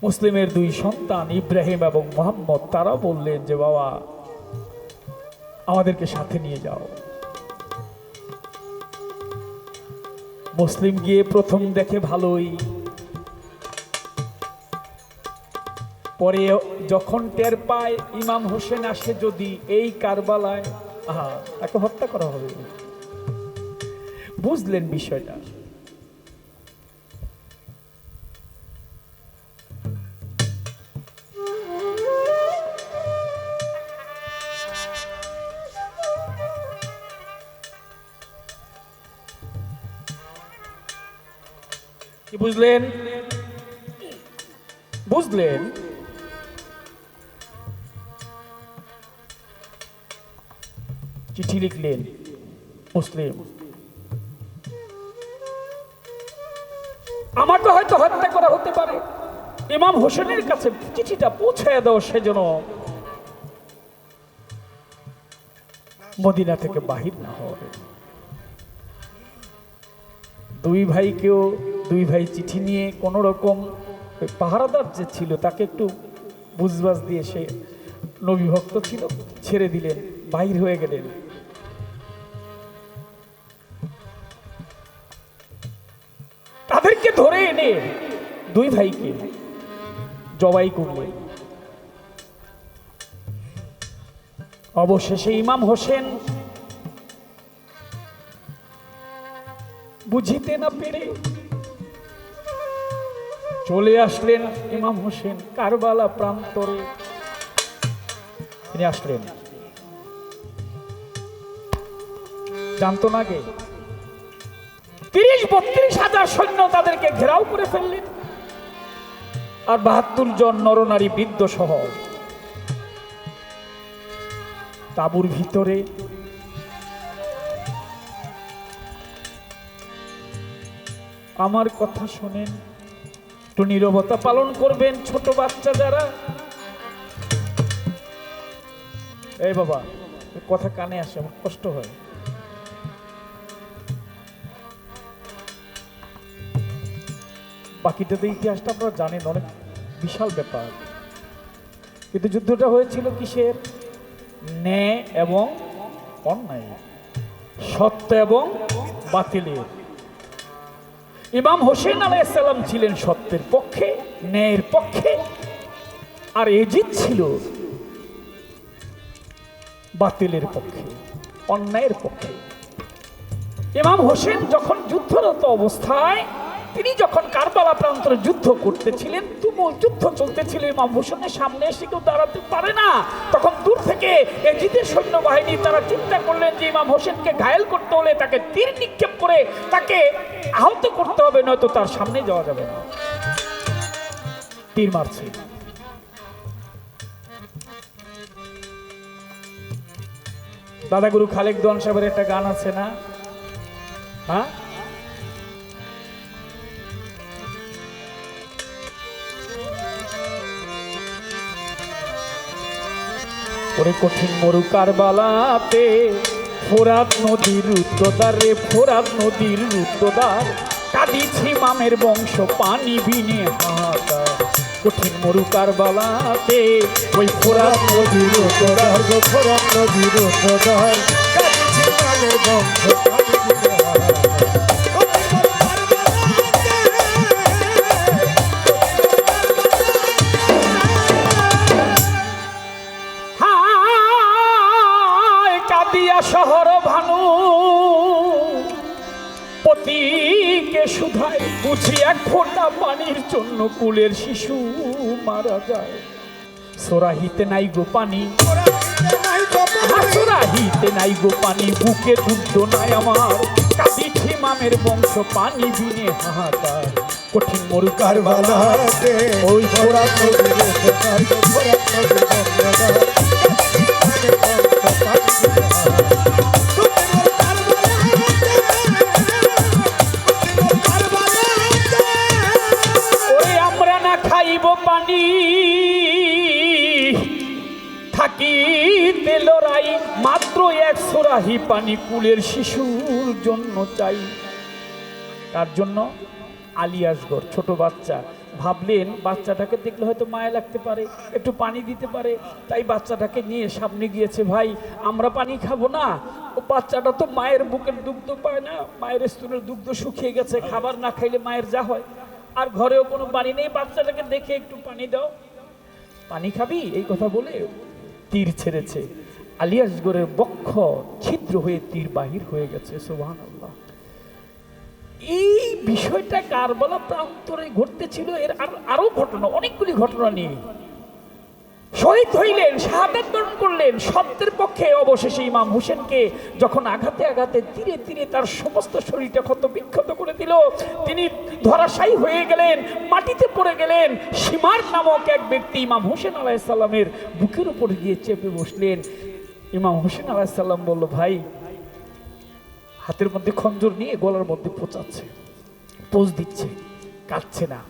মুসলিমের 2 সন্তান ইব্রাহিম এবং মোহাম্মদ, তারা বললেন যে বাবা আমাদেরকে সাথে নিয়ে যাও। মুসলিম গিয়ে প্রথম দেখে ভালোই, পরে যখন টের পায় ইমাম হোসেন আসে যদি এই কারবালায়, তাকে হত্যা করা হবে, বুঝলেন বিষয়টা। কি বুঝলেন? বুঝলেন? চিঠি লিখলেন মুসলিম, আমাকে হয়তো হত্যা করা হতে পারে, ইমাম হোসেনের কাছে চিঠিটা পৌঁছায় দাও, সেজন্য মদিনা থেকে বাহির না হবে। দুই ভাই চিঠি নিয়ে কোন রকম পাহারাদার যে ছিল তাকে একটু বুঝবাজ দিয়ে, সে নবী ভক্ত ছিল, ছেড়ে দিলেন, বাহির হয়ে গেলেন। তাদেরকে ধরে এনে দুই ভাইকে জবাই করলেন। অবশেষে ইমাম হোসেন বুঝিতে না পেরে চলে আসলেন। ইমাম হোসেন কারবালা প্রান্তরে তিনি আসলেন, জানতো না গে ৩০-৩২ হাজার সৈন্য তাদেরকে ঘেরাও করে ফেললেন, আর ৭২ জন নরনারী বৃদ্ধ সহ তাঁবুর ভিতরে। আমার কথা শোনেন, একটু নীরবতা পালন করবেন ছোট বাচ্চা যারা। এই বাবা, কথা কানে আসে, আমার কষ্ট হয়। বাকিটাতে ইতিহাসটা আপনারা জানেন, অনেক বিশাল ব্যাপার। কিন্তু যুদ্ধটা হয়েছিল কিসের? ন্যায় এবং অন্যায়, সত্য এবং বাতিলের। ইমাম হোসেন আলাইহিস সালাম ছিলেন সত্যের পক্ষে, ন্যায়ের পক্ষে, আর এজিদ ছিল বাতিলের পক্ষে, অন্যায়ের পক্ষে। ইমাম হোসেন যখন যুদ্ধরত অবস্থায়, তিনি যখন কারবালা প্রান্তরে যুদ্ধ করতেছিলেন, তুমুল যুদ্ধ চলতেছিল, ইমাম হোসেনের সামনে এসে কেউ দাঁড়াতে পারে না। তখন দূর থেকে এজিদের সৈন্যবাহিনী তারা চিন্তা করলেন যে ইমাম হোসেনকে ঘায়েল করতে হলে তাকে তীর নিক্ষেপ করে তাকে আহত করতে হবে, নয়তো তার সামনে যাওয়া যাবে না। তীর মারছে। দাদাগুরু খালেক দোয়ান সাহেবের একটা গান আছে না? হ্যাঁ, ওরে কঠিন মরু কারবালাতে ফোরাত নদীর উত্তদার রে, ফোরাত নদীর উত্তদার, কাঁদিছি ইমামের বংশ পানি বিনে হাহাকার। কঠিন মরু কারবালাতে ওই ফোরাত নদীর উত্তদার, ফোরাত নদীর উত্তদার, কাঁদিছি ইমামের বংশ পানি বিনে হাহাকার। শহর ভানু পতিকে সুধায়, বুঝি এক ফোঁটা পানির জন্য কুলের শিশু মারা যায়। সোরাহিতে নাই গো পানি, সোরাহিতে নাই গো পানি, বুকে দুগ্ধ নাই আমার, কাঁদিছি ইমামের বংশ পানি বিনে হাহাকার। কঠিন মরু কারবালাতে ওই ফোরাত নদীর উত্তদার, ফোরাত নদীর উত্তদার, আমরা না খাইব পানি, থাকিতে লড়াই, মাত্র এক সোরাহি পানি কুলের শিশুর জন্য চাই। তার জন্য আলী আসগর ছোট বাচ্চা ভাবলেন বাচ্চাটাকে দেখলে হয়তো মায়া লাগতে পারে, একটু পানি দিতে পারে, তাই বাচ্চাটাকে নিয়ে সামনে গিয়েছে। ভাই আমরা পানি খাবো না, ও বাচ্চাটা তো মায়ের বুকের দুগ্ধ পায় না, মায়ের স্তনের দুগ্ধ শুকিয়ে গেছে, খাবার না খাইলে মায়ের যা হয়, আর ঘরেও কোনো পানি নেই, বাচ্চাটাকে দেখে একটু পানি দাও, পানি খাবি, এই কথা বলে তীর ছেড়েছে। আলী আসগরের বক্ষ ছিদ্র হয়ে তীর বাহির হয়ে গেছে। সুবহানাল্লাহ। এই বিষয়টা কারবালা প্রান্তরে ঘটতেছিল। এর আরো ঘটনা, অনেকগুলি ঘটনা নিয়ে শহীদ হইলেন, শাহাদাত বরণ করলেন সত্যের পক্ষে। অবশেষে ইমাম হোসেনকে যখন আঘাতে আঘাতে ধীরে ধীরে তার সমস্ত শরীরটা ক্ষত বিক্ষত করে দিল, তিনি ধরাশায়ী হয়ে গেলেন, মাটিতে পড়ে গেলেন। সীমার নামক এক ব্যক্তি ইমাম হোসেন আলাইহিস সালামের বুকের উপর গিয়ে চেপে বসলেন। ইমাম হোসেন আলাইহিস সালাম বলল, ভাই, হাতের মধ্যে খঞ্জর নিয়ে গলার মধ্যে পোঁচাচ্ছে, পোজ দিচ্ছে, কাটছে না।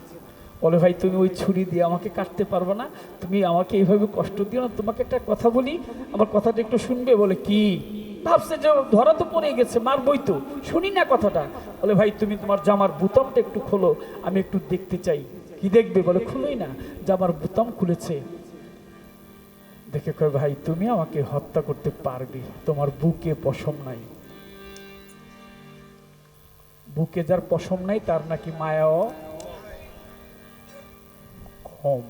বলে, ভাই তুমি ওই ছুরি দিয়ে আমাকে কাটতে পারবে না, তুমি আমাকে এইভাবে কষ্ট দিও না, তোমাকে একটা কথা বলি, আমার কথাটা একটু শুনবে? বলে, কি? ভাবছে যে ধরা তো পড়ে গেছে, মারবই তো, শুনি না কথাটা। বলে, ভাই তুমি তোমার জামার বোতামটা একটু খোলো, আমি একটু দেখতে চাই। কি দেখবে? বলে, খুলোই না। জামার বোতাম খুলেছে, দেখে কয়, ভাই তুমি আমাকে হত্যা করতে পারবে, তোমার বুকে পশম নাই। বুকে যার পশম নাই তার নাকি মায়াও কম।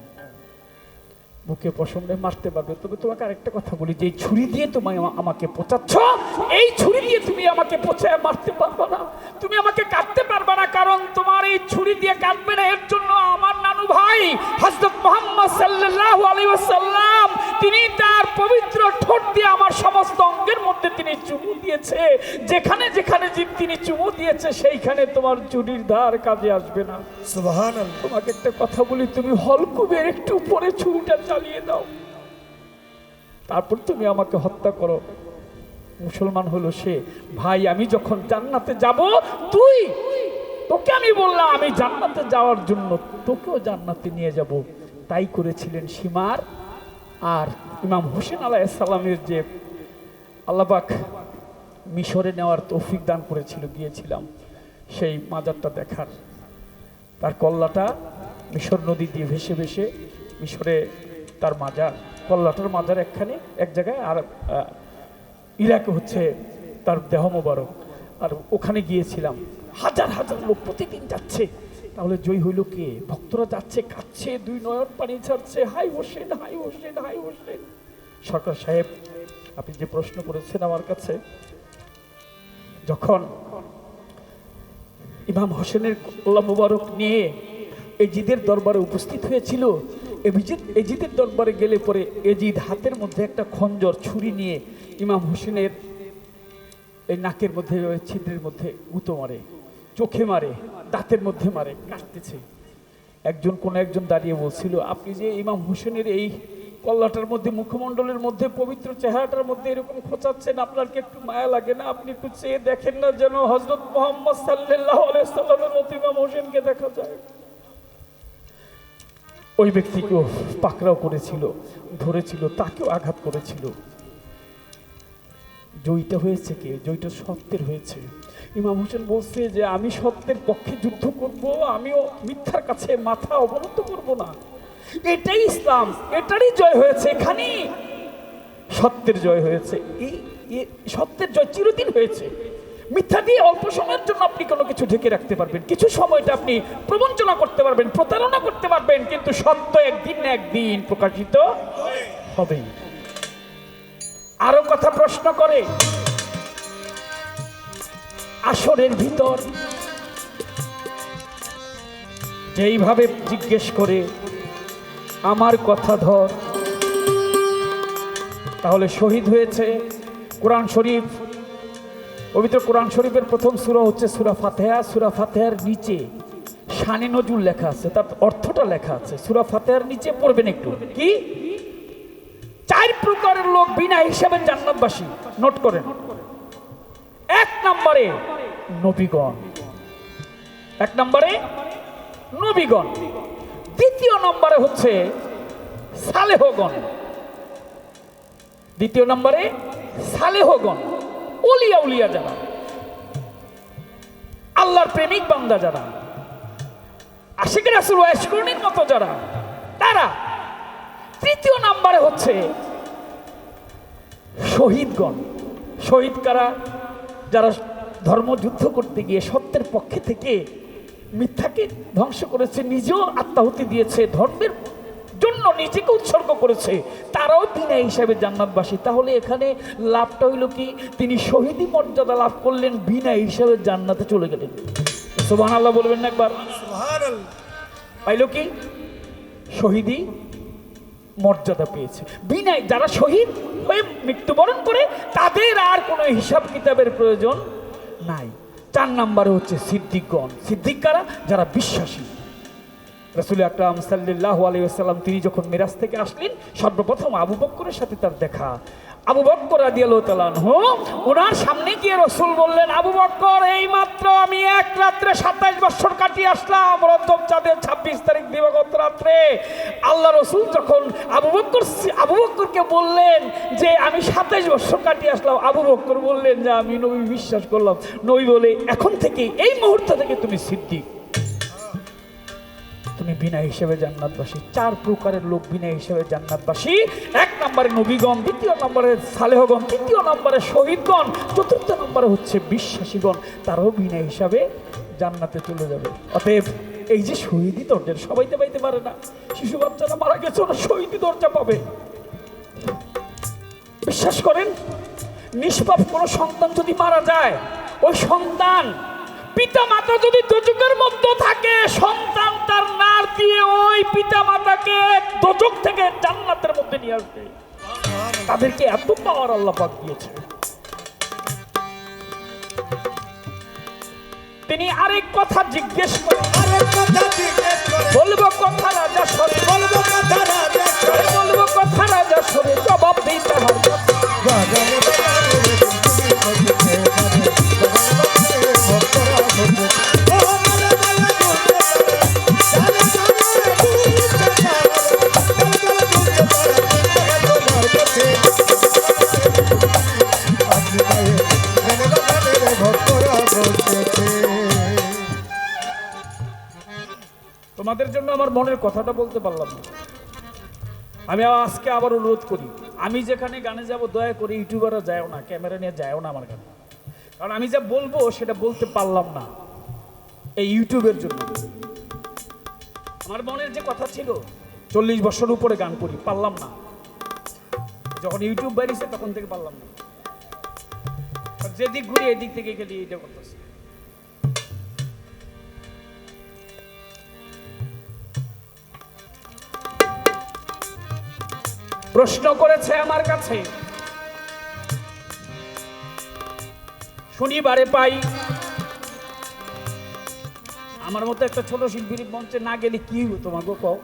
বুকে পশম নেই, মারতে পারবে। তবে তোমাকে আরেকটা কথা বলি, যে ছুরি দিয়ে তুমি আমাকে পোঁচাচ্ছ, এই ছুরি দিয়ে তুমি আমাকে পোঁছায় মারতে পারবে না, তুমি আমাকে কাটতে পারবে না, কারণ তোমার এই ছুরি দিয়ে কাটবে না। এর জন্য আমার নানু ভাই হযরত মুহাম্মদ সাল্লাল্লাহু আলাইহি ওয়াসাল্লাম তিনি তার পবিত্র ঠোঁট দিয়ে আমার সমস্ত অঙ্গের মধ্যে তিনি চুমু দিয়েছে। যেখানে যেখানে জীব তিনি চুমু দিয়েছে সেইখানে তোমার ছুরির ধার কাজে আসবে না। সুবহানাল্লাহ। তোমাকে একটা কথা বলি, তুমি হলকুবের একটু উপরে ছুরিটা চালিয়ে দাও, তারপর তুমি আমাকে হত্যা করো। মুসলমান হলো সে। ভাই আমি যখন জান্নাতে যাব, তোকে আমি বললাম আমি জান্নাতে যাওয়ার জন্য তোকেও জান্নাতে নিয়ে যাব। তাই করেছিলেন সীমার। আর ইমাম হোসেন আলাইহিস সালামের যে আল্লাহ পাক মিশরে নেওয়ার তৌফিক দান করেছিল, গিয়েছিলাম সেই মাজারটা দেখার। তার কল্লাটা মিশর নদী দিয়ে ভেসে ভেসে মিশরে তার মাজার, কল্লাটার মাজার একখানে এক জায়গায়, আর ইরাকে হচ্ছে তার দেহ মোবারক। আর ওখানে গিয়েছিলাম, হাজার হাজার লোক প্রতিদিন যাচ্ছে। তাহলে জয় হইল কে? ভক্তরা যাচ্ছে, কাঁদছে, দুই নয়ন পানি ছাড়ছে, হাই হোসেন, হাই হোসেন, হাই হোসেন। সরকার সাহেব, আপনি যে প্রশ্ন করেছেন আমার কাছে, যখন ইমাম হোসেনের কল্লা মোবারক নিয়ে এজিদের দরবারে উপস্থিত হয়েছিল, এজিদের দরবারে গেলে পরে এজিদ হাতের মধ্যে একটা খঞ্জর ছুরি নিয়ে ইমাম হোসেনের এই নাকের মধ্যে, ছিদ্রের মধ্যে গুঁতো মারে, চোখে মারে, দাঁতের মধ্যে মারে, কাটতেছে। কোন একজন দাঁড়িয়ে বলছিল, আপনি যে ইমাম হোসেনের এই কল্লাটার মধ্যে, মুখমণ্ডলের মধ্যে, পবিত্র চেহারাটার মধ্যে এরকম খোঁচাচ্ছেন, আপনার কি একটু মায়া লাগে না? আপনি একটু চেয়ে দেখেন না, যেন হযরত মুহাম্মদ সাল্লাল্লাহু আলাইহি সাল্লামের মতো ইমাম হোসেনকে দেখা যায়। ওই ব্যক্তিকেও পাকড়াও করেছিল, ধরেছিল, তাকেও আঘাত করেছিল। জয়টা হয়েছে কে? জয়টা সত্যের হয়েছে। ইমাম হোসেন বলছে যে আমি সত্যের পক্ষে যুদ্ধ করব, আমিও মিথ্যার কাছে মাথা অবনত করব না। এটাই ইসলাম, এটারই জয় হয়েছে। এখানে সত্যের জয় হয়েছে। এই সত্যের জয় চিরদিন হয়েছে। মিথ্যা দিয়ে অল্প সময়ের জন্য আপনি কোনো কিছু ঢেকে রাখতে পারবেন, কিছু সময়টা আপনি প্রবঞ্চনা করতে পারবেন, প্রতারণা করতে পারবেন, কিন্তু সত্য একদিন না একদিন প্রকাশিত হবেই। আরো কথা প্রশ্ন করে, আসরের ভিতর যেইভাবে জিজ্ঞেস করে আমার কথা ধর, তাহলে শহীদ হয়েছে। কোরআন শরীফ, পবিত্র কোরআন শরীফের প্রথম সূরা হচ্ছে সূরা ফাতিহা। সূরা ফাতিহার নিচে শানে নজুল লেখা আছে, তার অর্থটা লেখা আছে। সূরা ফাতিহার নিচে পড়বেন একটু, কি? 4 প্রকারের লোক বিনা হিসাবে জান্নাতবাসী। নোট করেন। 1 নম্বরে নবীগণ, 1 নম্বরে নবীগণ। 2য় নম্বরে হচ্ছে সালেহগণ, 2য় নম্বরে সালেহগণ, ওলিয়া উলিয়া যারা, আল্লাহর প্রেমিক বান্দা যারা। আশিক রাসূল ওয়াইশকুরনির মতো যারা, তারা। তৃতীয় নাম্বারে হচ্ছে শহীদগণ। শহীদ কারা? যারা ধর্মযুদ্ধ করতে গিয়ে সত্যের পক্ষে থেকে মিথ্যাকে ধ্বংস করেছে, নিজেও আত্মাহুতি দিয়েছে, ধর্মের জন্য নিজেকে উৎসর্গ করেছে, তারাও বিনা হিসাবে জান্নাতবাসী। তাহলে এখানে লাভটা হইল কি? তিনি শহীদি মর্যাদা লাভ করলেন, বিনা হিসাবে জান্নাতে চলে গেলেন। সুবহানাল্লাহ বলবেন না একবার? পাইল কি? শহীদি মর্যাদা পেয়েছে। বিনা, যারা শহীদ হয়ে মৃত্যুবরণ করে তাদের আর কোনো হিসাব কিতাবের প্রয়োজন নাই। 4 নম্বরে হচ্ছে সিদ্দিকগণ। সিদ্দিক কারা? যারা বিশ্বাসী। রাসূল আকরাম সাল্লাল্লাহু আলাইহি ওয়াসাল্লাম তিনি যখন মিরাজ থেকে আসলেন, সর্বপ্রথম আবু বকরের সাথে তার দেখা। আবু বকর রাদিয়াল্লাহু তাআলা আনহু, ওনার সামনে গিয়ে রাসূল বললেন, আবু বকর, এই মাত্র আমি এক রাত্রে 27 বছর কাটিয়ে আসলাম, রজব চাঁদের 26 তারিখ দিবাগত রাত্রে। আল্লাহ রাসূল যখন আবু বকরকে বললেন যে আমি 27 বছর কাটিয়ে আসলাম, আবু বকর বললেন যে আমি নবী বিশ্বাস করলাম। নবী বলে, এখন থেকে, এই মুহূর্ত থেকে তুমি সিদ্দিক, তুমি বিনা হিসেবে জান্নাতবাসী। 4 প্রকারের লোক বিনা হিসেবে জান্নাতবাসী। 1 নম্বরে নবীগণ, 2 নম্বরে সালেহগণ, 3 নম্বরে শহীদগণ, 4 নম্বরে হচ্ছে বিশ্বাসীগণ, তারাও বিনা হিসাবে জান্নাতে চলে যাবে। অতএব এই যে শহীদি দরজা সবাই তো পাইতে পারে না। শিশু বাচ্চারা মারা গেছে, ওরা শহীদি দরজা পাবে। বিশ্বাস করেন, নিষ্পাপ কোনো সন্তান যদি মারা যায়, ওই সন্তান, পিতা মাতা যদি দোজখের মধ্যে থাকে, সন্তান তার নার দিয়ে ওই পিতা মাতাকে দোজখ থেকে জান্নাতের মধ্যে নিয়ে আসবে। তাদেরকে এত পাওয়ার আল্লাহ পাক দিয়েছে। তিনি আরেক কথা জিজ্ঞেস করেন, বলবো কথা রাজা সরে, বলবো কথা রাজা সরে, বলবো কথা রাজা সরে, জবাব দিতে হবে। তোমাদের জন্য আমার মনের কথাটা বলতে পারলাম না। আমি আজকে আবার অনুরোধ করি, আমি যেখানে গানে যাব, দয়া করে ইউটিউবাররা যায়ও না, ক্যামেরা নিয়ে যায়ও না আমার গানে। কারণ আমি যা বলবো সেটা বলতে পারলাম না এই ইউটিউবের জন্য। আমার মনের যে কথা ছিল, 40 বছর উপরে গান করি, পারলাম না। যখন ইউটিউব বেরিয়েছে তখন থেকে পারলাম না। যেদিক ঘুরি এদিক থেকে গেলে এটা করতেছে। প্রশ্ন করেছে আমার কাছে, শনিবারে পাই, আমার মতো একটা ছোট শিল্পীর মঞ্চে না গেলে কি হইব তোমাকে কও?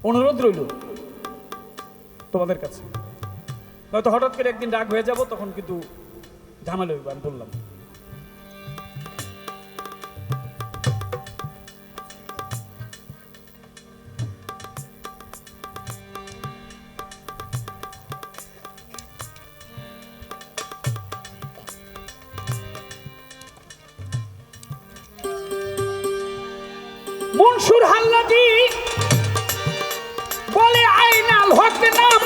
অনুরোধ রইল তোমাদের কাছে, হয়তো হঠাৎ করে একদিন রাগ হয়ে যাব, তখন কিন্তু ঝামেলা হইব। আমি বললাম, মনসুর হাল্লাজি বলে আইনাল হক নাম,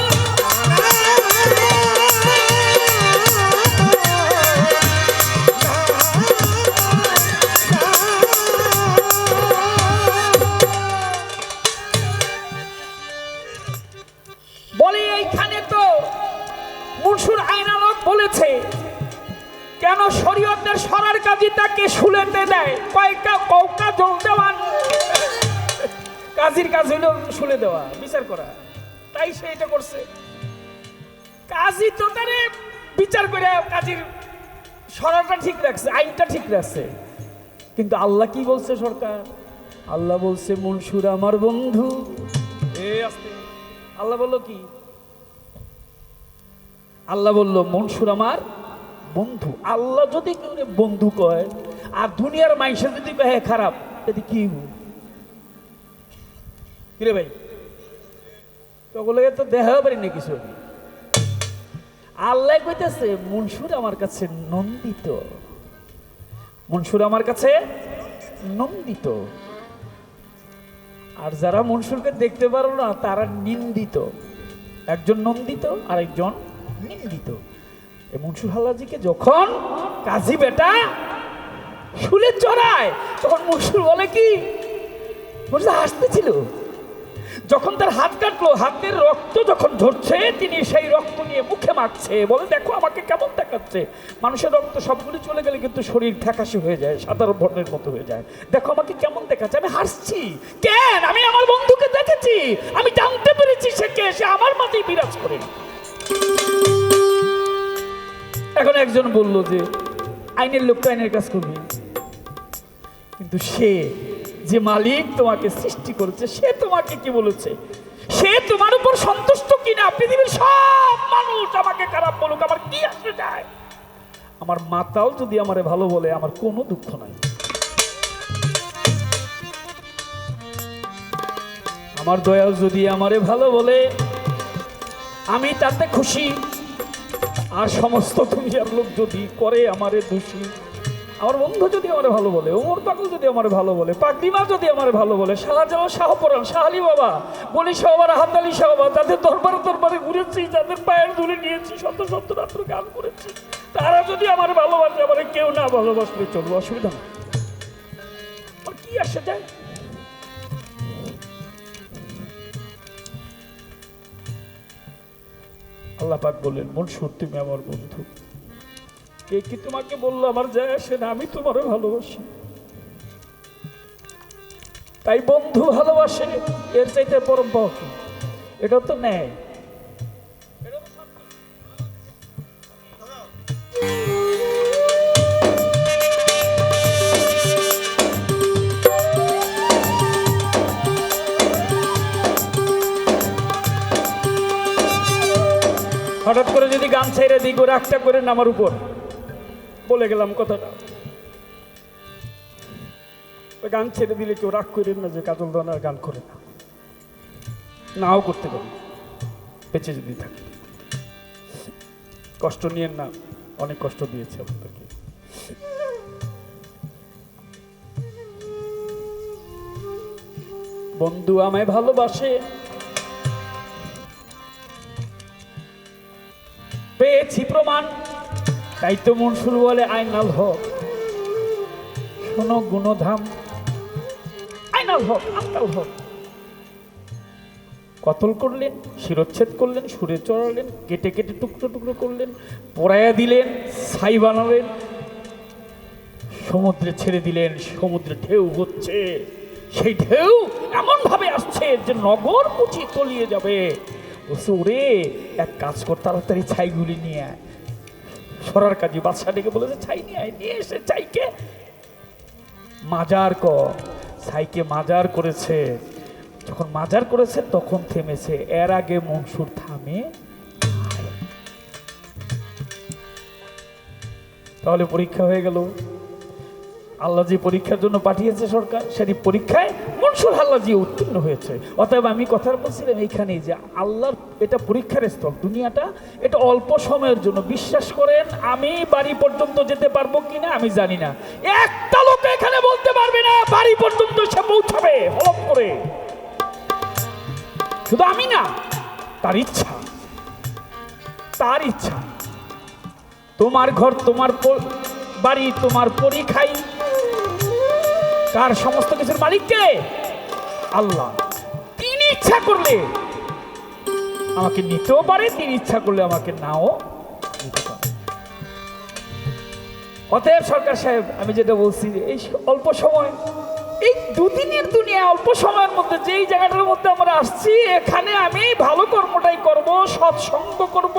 বলে এইখানে তো মনসুর আইনাল হক বলেছে, কেন শরীয়তের সরার কাজী তাকে শুলেতে দেয়, কয়টা কৌকা জল দেওয়ান, কাজীর কাজ হইল শুলে দেওয়া, বিচার করা, তাই সে এটা করছে। কাজী তো তারে বিচার করে কাজীর সরাটা ঠিক রাখছে, আইনটা ঠিক রাখছে, কিন্তু আল্লাহ কি বলছে? সরকার আল্লাহ বলছে মনসুর আমার বন্ধু। আল্লাহ বলল কি? আল্লাহ বলল মনসুর আমার বন্ধু। আল্লাহ যদি কেউ বন্ধু কয় আর দুনিয়ার মানুষের যদি কয় খারাপ, যদি কি রে ভাই, তখন তো দেখা পারি না কিছু। আল্লাহ কইতেছে মনসুর আমার কাছে নন্দিত, মনসুর আমার কাছে নন্দিত, আর যারা মনসুরকে দেখতে পারো না তারা নিন্দিত। একজন নন্দিত আর একজন নিন্দিত। এই মনসুর হাল্লাজিকে যখন কাজী বেটা শুলে চড়ায় তখন মনসুর বলে কি, মনসুর হাসতেছিল। যখন তার হাত কাটলো, হাতের রক্ত যখন ঝরছে, তিনি সেই রক্ত নিয়ে মুখে মাখছে, বলে দেখো আমাকে কেমন দেখাচ্ছে। মানুষের রক্ত সবগুলো চলে গেলে কিন্তু শরীর ফ্যাকাশে হয়ে যায়, সাধারণ বর্ণের মতো হয়ে যায়। দেখো আমাকে কেমন দেখাচ্ছে। আমি হাসছি কেন? আমি আমার বন্ধুকে দেখেছি, আমি জানতে পেরেছি সে কে, সে আমার মাঝেই বিরাজ করে। এখন একজন বলল যে আইনের লোক তো আইনের কাজ করবে, কিন্তু সে যে মালিক তোমাকে সৃষ্টি করেছে সে তোমাকে কি বলেছে? সে তোমার উপর সন্তুষ্ট কিনা? পৃথিবীর সব মানুষ আমাকে খারাপ বলুক, আমার কি আসে যায়? আমার মাতাও যদি আমারে ভালো বলে আমার কোনো দুঃখ নাই। আমার দয়াল যদি আমারে ভালো বলে আমি তাতে খুশি। আর সমস্ত দুনিয়ার লোক যদি করে আমারে দোষী। আমার বন্ধু যদি আমার ভালো বলে, ওমর পাগল যদি আমার ভালো বলে, পাগলিমা যদি আমার ভালো বলে, শাহজালাল, শাহপরান, শাহালি বাবা, বলি শাহবার, হাতালি শাহবা, যাদের দরবারে দরবারে ঘুরেছি, যাদের পায়ের ধুলে নিয়েছি, শত শত রাত্র গান করেছি, তারা যদি আমার ভালোবাসে, আমার কেউ না ভালোবাসলে চলবো, অসুবিধা না। আর কি আসে যায়? আল্লাহ পাক বললেন, মনসুর তুমি আমার বন্ধু। কে কি তোমাকে বললো আমার যায় আসে না, আমি তোমারও ভালোবাসি। তাই বন্ধু ভালোবাসে, এর চাইতে পরম পাওয়া কি? এটা তো নেয়। হঠাৎ করে যদি গান ছেড়ে দিই, করে একটা করে আমার উপর বলে গেলাম কথাটা, গান ছেড়ে দিলে কেউ রাগ করেন না যে কাজল দানার গান করে না, নাও করতে পারি বেঁচে যদি থাকে। কষ্ট নিয়েন না, অনেক কষ্ট দিয়েছে আপনাদেরকে। বন্ধু আমায় ভালোবাসে, পেয়েছি প্রমাণ, তাই তো মনসুর বলে আইনাল হক। শোনো গুণধাম, আইনাল হক, আইনাল হক। কতল করলেন, শিরচ্ছেদ করলেন, সুরে চড়ালেন, কেটে কেটে টুকরো টুকরো করলেন, পোড়াইয়া দিলেন, ছাই বানালেন, সমুদ্রে ছেড়ে দিলেন। সমুদ্রে ঢেউ হচ্ছে, সেই ঢেউ এমন ভাবে আসছে যে নগর মুচি তলিয়ে যাবে। ওরে এক কাজ কর, তাড়াতাড়ি ছাইগুলি নিয়ে আয়। সরার কাজী বাদশাহ ডেকে বলেছে ছাই নিয়ে আয়। নিয়ে এসে ছাইকে মাজার কর। ছাইকে মাজার করেছে। যখন মাজার করেছে তখন থেমেছে, এর আগে মনসুর থামে। তাহলে পরীক্ষা হয়ে গেল। আল্লাহ যে পরীক্ষার জন্য পাঠিয়েছে সরকার, সেই পরীক্ষায় মনসুর হাল্লাজি উত্তীর্ণ হয়েছে। অতএব আমি কথা বলছিলাম এইখানেই যে আল্লাহর এটা পরীক্ষার স্থল। দুনিয়াটা এটা অল্প সময়ের জন্য। বিশ্বাস করেন আমি বাড়ি পর্যন্ত যেতে পারবো কিনা আমি জানি না। একটা লোক এখানে বলতে পারবে না বাড়ি পর্যন্ত সে পৌঁছাবে হলপ করে। শুধু আমি না, তার ইচ্ছা, তার ইচ্ছা। তোমার ঘর, তোমার বাড়ি, তোমার পরীক্ষাই, তার সমস্ত কিছুর মালিক কে? আল্লাহ। তিনি ইচ্ছা করলে আমাকে নিতেও পারে, তিনি ইচ্ছা করলে আমাকে নাও নিতে পারে। অতএব সরকার সাহেব আমি যেটা বলছি, এই অল্প সময়, এই দুদিনের দুনিয়া, অল্প সময়ের মধ্যে যেই জায়গাটার মধ্যে আমরা আসছি, এখানে আমি ভালো কর্মটাই করব, সৎসঙ্গ করব,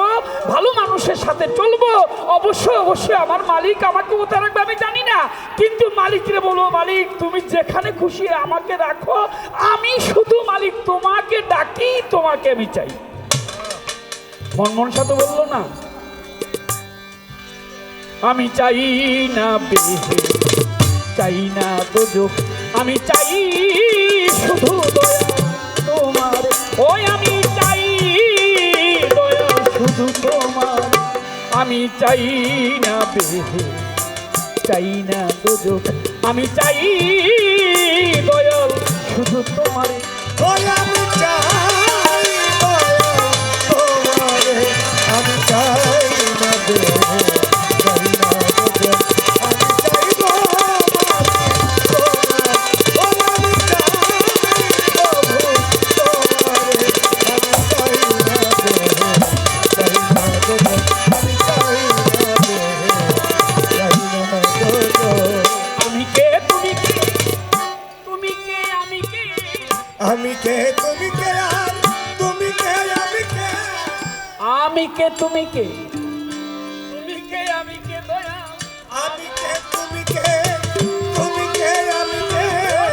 ভালো মানুষের সাথে চলবো। অবশ্যই অবশ্যই আমার মালিক আমাকে কোথায় রাখবে আমি জানি না, কিন্তু মালিকরে বলবো মালিক তুমি যেখানে খুশি আমাকে রাখো, আমি শুধু মালিক তোমাকে ডাকি, তোমাকে আমি চাই। মনমন সাথে বললো না, আমি চাই না বেহে, চাই না দোজখ, আমি চাই শুধু দয়া তোমার। ওই আমি চাই দয়া শুধু তোমার, আমি চাই না বেহে, চাই না দুজক, আমি চাই দয়াল শুধু তোমারে। ওই আমি চাই দয়াল তোমারে, আমি চাই না দেহ, চাই না দুজক, আমি চাই তোমারে, ওই আমি চাই প্রভু তোমারে, আমি চাই না দেহ, চাই না দুজক, আমি চাই না দেহ, চাই না দুজক। আমি কে তুমি কে, তুমি কে আমি কে, আমি কে তুমি কে আর তুমি কে আমি কে, আমি কে তুমি কে, তুমি কে আমি কে দয়াল, আমি কে তুমি কে, তুমি কে আমি কে,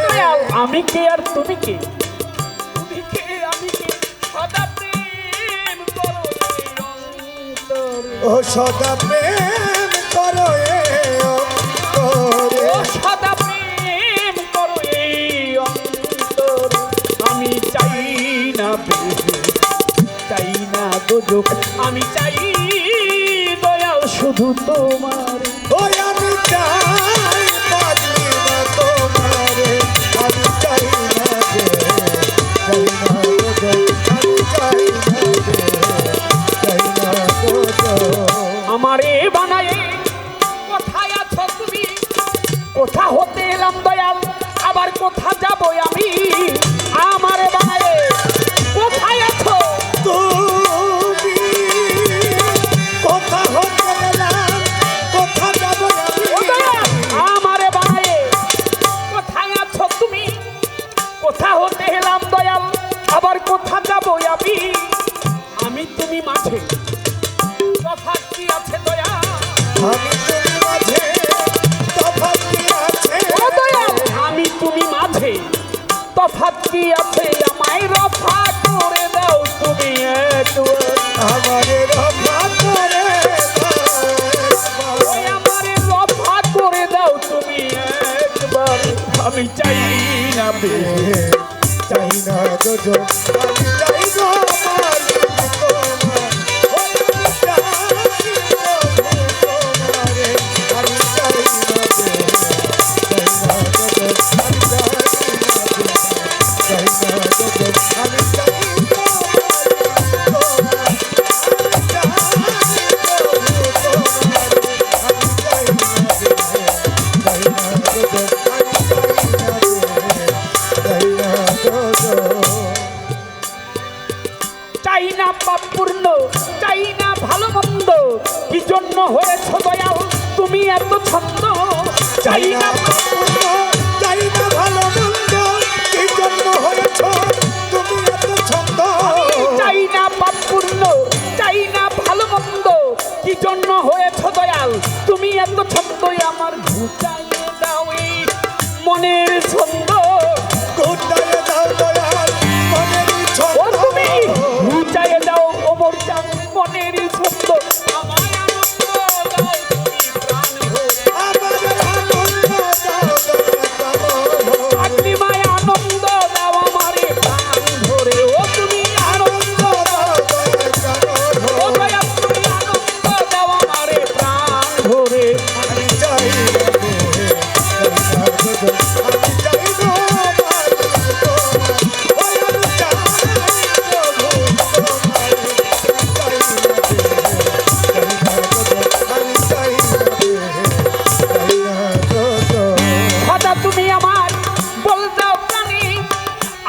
দয়াল আমি কে আর তুমি কে, তুমি কে আমি কে, সদা প্রেম করো এই অন্তরে। ও সদা প্রেম করো এ অন্তরে, ও সদা প্রেম করো এই অন্তরে। আমি চাই না প্রেম, চাই না দুজক, আমি চাই দয়াল শুধু তোমার। ওই আমি চাই পাগলি না তোমারে, আমি চাই না দে, চাই না দে, আমি চাই না দে, চাই না দে। আমারে বানায়ে কোথায় আছো তুমি, কোথা হতে এলাম দয়াল, আবার কোথা যাব আমি, আমারে বানায়ে কোথায় আছো তুমি কোথা হতে এলাম, কোথা যাব ও আমি, দয়াল, আমারে বানায়ে কোথায় আছো তুমি, কোথা হতে এলাম দয়াল, আবার কোথা যাব আমি, আমি তুমি মাঝে তফাৎ কি আছে দয়াল, আমি তুমি মাঝে তফাৎ কি আছে, ও দয়াল আমি তুমি মাঝে তফাৎ কি আছে, আমায় রফা করে দাও তুমি একবার, আমারে রফা করে দাও, ওই আমারে রফা করে দাও তুমি একবার, আমি চাই না বেশি, চাই না দোজো, আমি চাই গো মালিক তোমার, ওই আমি চাই প্রভু তোমারে, আমি চাই না দে, চাই না দোজো, আমি চাই না দে, চাই না দোজো, আমি চাই গো মালিক তোমার, আমি চাই প্রভু তোমারে, আমি চাই না দে, চাই না দোজো, আমি চাই না দে, চাই না পাপ পূর্ণ, চাই না ভালো মন্দ, কি জন্য হয়েছ দয়াল তুমি এত ছন্দ, চাই না চাই না ভালো মন্দ, কি জন্য হয়েছ তুমি এত ছন্দ, চাই না পাপ পূর্ণ, চাই না ভালো মন্দ, কি জন্য হয়েছ দয়াল তুমি এত ছন্দ, আমার ঘুচাইয়ে দাও এই মনের ছন্দ, গোটায় দাও দয়াল মনের ও ছন্দ, তুমি ঘুচাইয়ে দাও ওমর চান মনের ছন্দ, আমায় আনন্দ দাও তুমি প্রাণ ভরে, আমার আনন্দ দাও দয়াল, অগ্নিময় আনন্দ দাও আমারে প্রাণ ভরে, ও তুমি আনন্দ দাও, ও দয়া তুমি আনন্দ দাও আমারে প্রাণ ভরে, আমি চাই না দে, চাই না দোজো, আমি চাই গো মালিক তোমার, ওই আমি চাই প্রভু তোমারে, চাই না দে, চাই না দোজো, আমি চাই না দে, চাই না দোজো। সদা তুমি আমার বল দাও প্রাণী,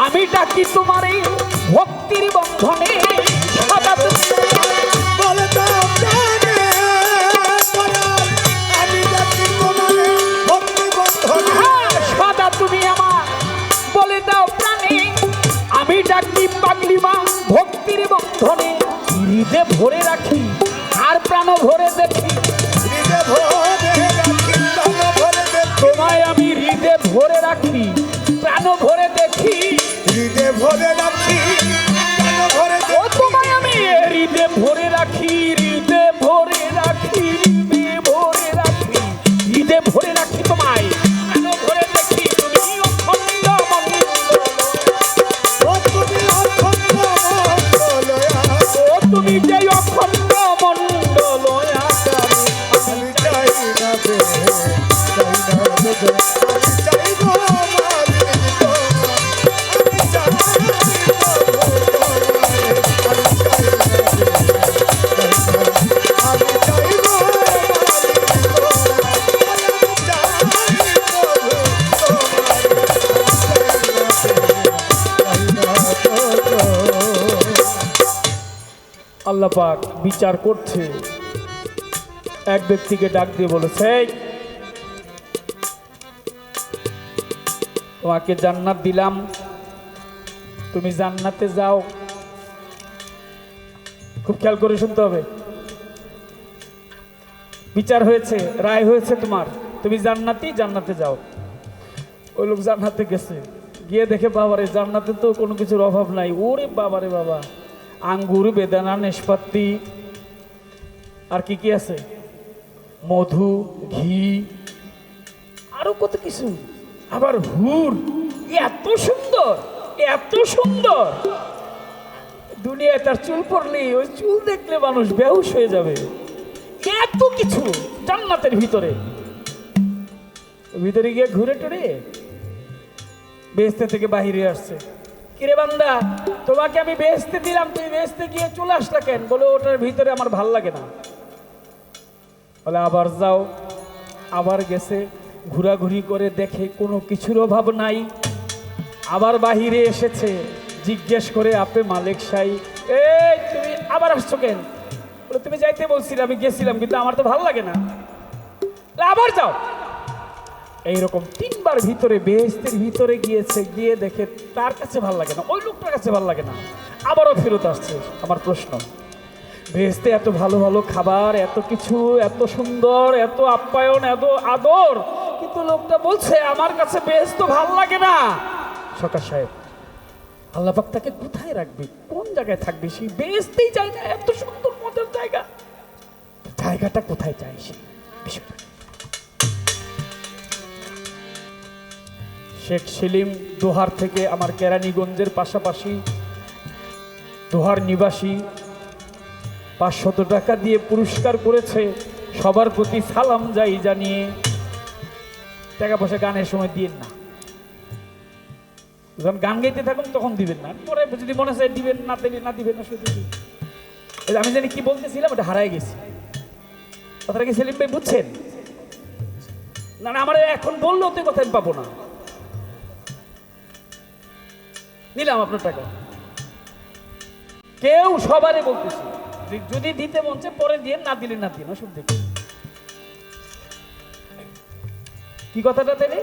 আমি ডাকি তোমারে ভক্তির বন্ধনে, সদা তুমি বলে দাও প্রাণে দয়াল, আমি ডাকি তোমারে ভক্তি বন্ধনে, হ্যাঁ, সদা তুমি আমার বলে দাও প্রাণী, আমি ডাকি পাগলি মা ভক্তির বন্ধনে, হৃদে ভরে রাখি আর প্রাণ ভরে দেখি, হৃদে ভরে রাখি প্রাণ ভরে দেখি, তোমায় আমি হৃদে ভরে রাখি প্রাণ ভরে দেখি, হৃদে ভরে রাখি প্রাণ ভরে ও দেখি, তোমায় আমি হৃদে ভরে রাখি, হৃদে ভরে রাখি, হৃদে ভরে রাখি, হৃদে ভরে রাখি তোমায় প্রাণ ভরে দেখি, তুমি অখণ্ড মণ্ডল, ও তুমি অখণ্ড মণ্ডলয়া, ও তুমি যে অখণ্ড মণ্ডল আকারে, আমি চাই না দে, আল্লাহ পাক বিচার করছে। এক ব্যক্তিকে ডাক দিয়ে বলেছে, "এই, তোমাকে জান্নাত দিলাম, তুমি জান্নাতে যাও।" খুব খেয়াল করে শুনতে হবে। বিচার হয়েছে, রায় হয়েছে তোমার, তুমি জান্নাতি, জান্নাতে যাও। ওই লোক জান্নাতে গেছে, গিয়ে দেখে বাবারে জান্নাতে তো কোনো কিছুর অভাব নাই। ওরে বাবারে বাবা, আঙ্গুর, বেদানা, নেশপাতি, আর কি কি আছে, মধু, ঘি, আরো কত কিছু, আবার হুর, এত সুন্দর, এত সুন্দর। দুনিয়ায় তার চুল পড়লে, ওই চুল দেখলে মানুষ বেহুশ হয়ে যাবে। এত কিছু জান্নাতের ভিতরে। ভিতরে গিয়ে ঘুরে টুরে বেহেশত থেকে বাহিরে আসছে। কিরে বান্দা, তোমাকে আমি বেহেশতে দিলাম, তুমি বেহেশতে গিয়ে চলে আসলা কেন? বলে ওটার ভিতরে আমার ভাল লাগে না। বলে আবার যাও। আবার গেছে, ঘোরাঘুরি করে দেখে কোনো কিছুর অভাব নাই। আবার বাহিরে এসেছে, জিজ্ঞেস করে, আপে মালিক সাই, এই তুমি আবার আসছো কেন? বলে তুমি যাইতে বলছিলে, আমি গেছিলাম, কিন্তু আমার তো ভাল লাগে না। আবার যাও। এইরকম 3 বার ভিতরে, বেহেশতের ভিতরে গিয়েছে, গিয়ে দেখে তার কাছে ভাল লাগে না, ওই লোকটার কাছে ভাল লাগে না। আবারও ফেরত আসছে। আমার প্রশ্ন, বেহেশতে এত ভালো ভালো খাবার, এত কিছু, এত সুন্দর, এত আপ্যায়ন, এত আদর, কিন্তু লোকটা বলছে আমার কাছে বেহেশত ভাল লাগে না। সরকার সাহেব, আল্লাহ পাক তাকে কোথায় রাখবে, কোন জায়গায় থাকবে? সেই বেহেশতেই চাই না, এত সুন্দর মজার জায়গা, জায়গাটা কোথায় চাই সে বিষয়টা। শেখ সেলিম দোহার থেকে, আমার কেরানীগঞ্জের পাশাপাশি দোহার নিবাসী, 500 টাকা দিয়ে পুরস্কার করেছে। সবার প্রতি সালাম যাই জানিয়ে। টাকা পয়সা গানের সময় দিবেন না, যখন গান গাইতে থাকুন তখন দিবেন না, পরে যদি মনে চায় দিবেন, না দিবেন না, দিবেন না, শুধু আমি জানি কি বলতেছিলাম, ওটা হারাই গেছি। কথাটা কি সেলিম ভাই বুঝছেন? না না, আমার এখন বললেও তো কথা আমি পাবো না। নিলাম আপনার টাকা, কেউ সবারই বলতেছি, যদি দিতে মন চায় পরে দিয়ে, না দিলে না দিন, ওসব দেখি। কি কথাটা তাহলে?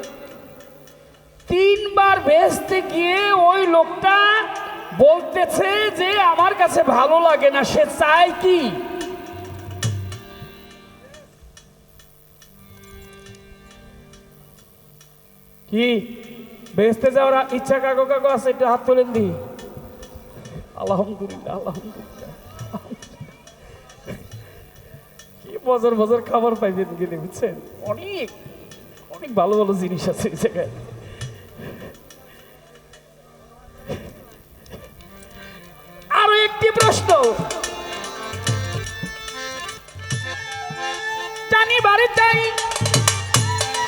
3 বার বেহেশতে গিয়ে ওই লোকটা বলতেছে যে আমার কাছে ভালো লাগে না। সে চায় কি? কি বেহেশতে যাওয়ার ইচ্ছা কাগো কাগো আছে? একটু হাত তোলেন দি। আলহামদুলিল্লাহ, আলহামদুলিল্লাহ। কি বছর বছর খাবার পাইবেন গেলে, বুঝছেন? অনেক অনেক ভালো ভালো জিনিস আছে এই জায়গায়। আরো একটি প্রশ্ন, জানি বাড়ি চাই,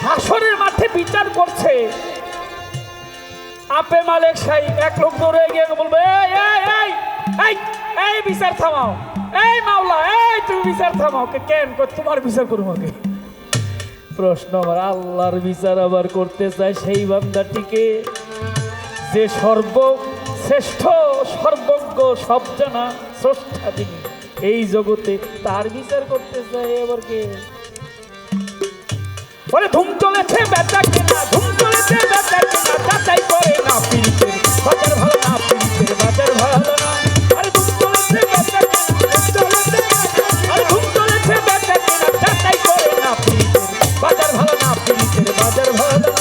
হাসরের মাঠে বিচার করছে। আপে মালিক সাই, এক লোক দৌড়ে গিয়ে বলবে, এই বিচার থামাও, এই মাওলা, এই তুমি বিচার থামাও। কেন? তোমার বিচার করবো আগে। প্রশ্ন আমার, আল্লাহর বিচার আবার করতে চায় সেই বান্দাটিকে যে সর্বশ্রেষ্ঠ, সর্বজ্ঞ, সব জানা স্রষ্টা যিনি এই জগতে, তার বিচার করতে চায় আবার কে? বলে ধুম চলেছে বেচা কেনা, ধুম চলেছে বেচা কেনা, যাচাই করে না পিরিতের বাজার ভালো না, পিরিতের বাজার ভালো না। আরে ধুম চলেছে বেচা কেনা, আরে ধুম চলেছে বেচা কেনা, যাচাই করে না পিরিতের বাজার ভালো না, পিরিতের বাজার ভালো না।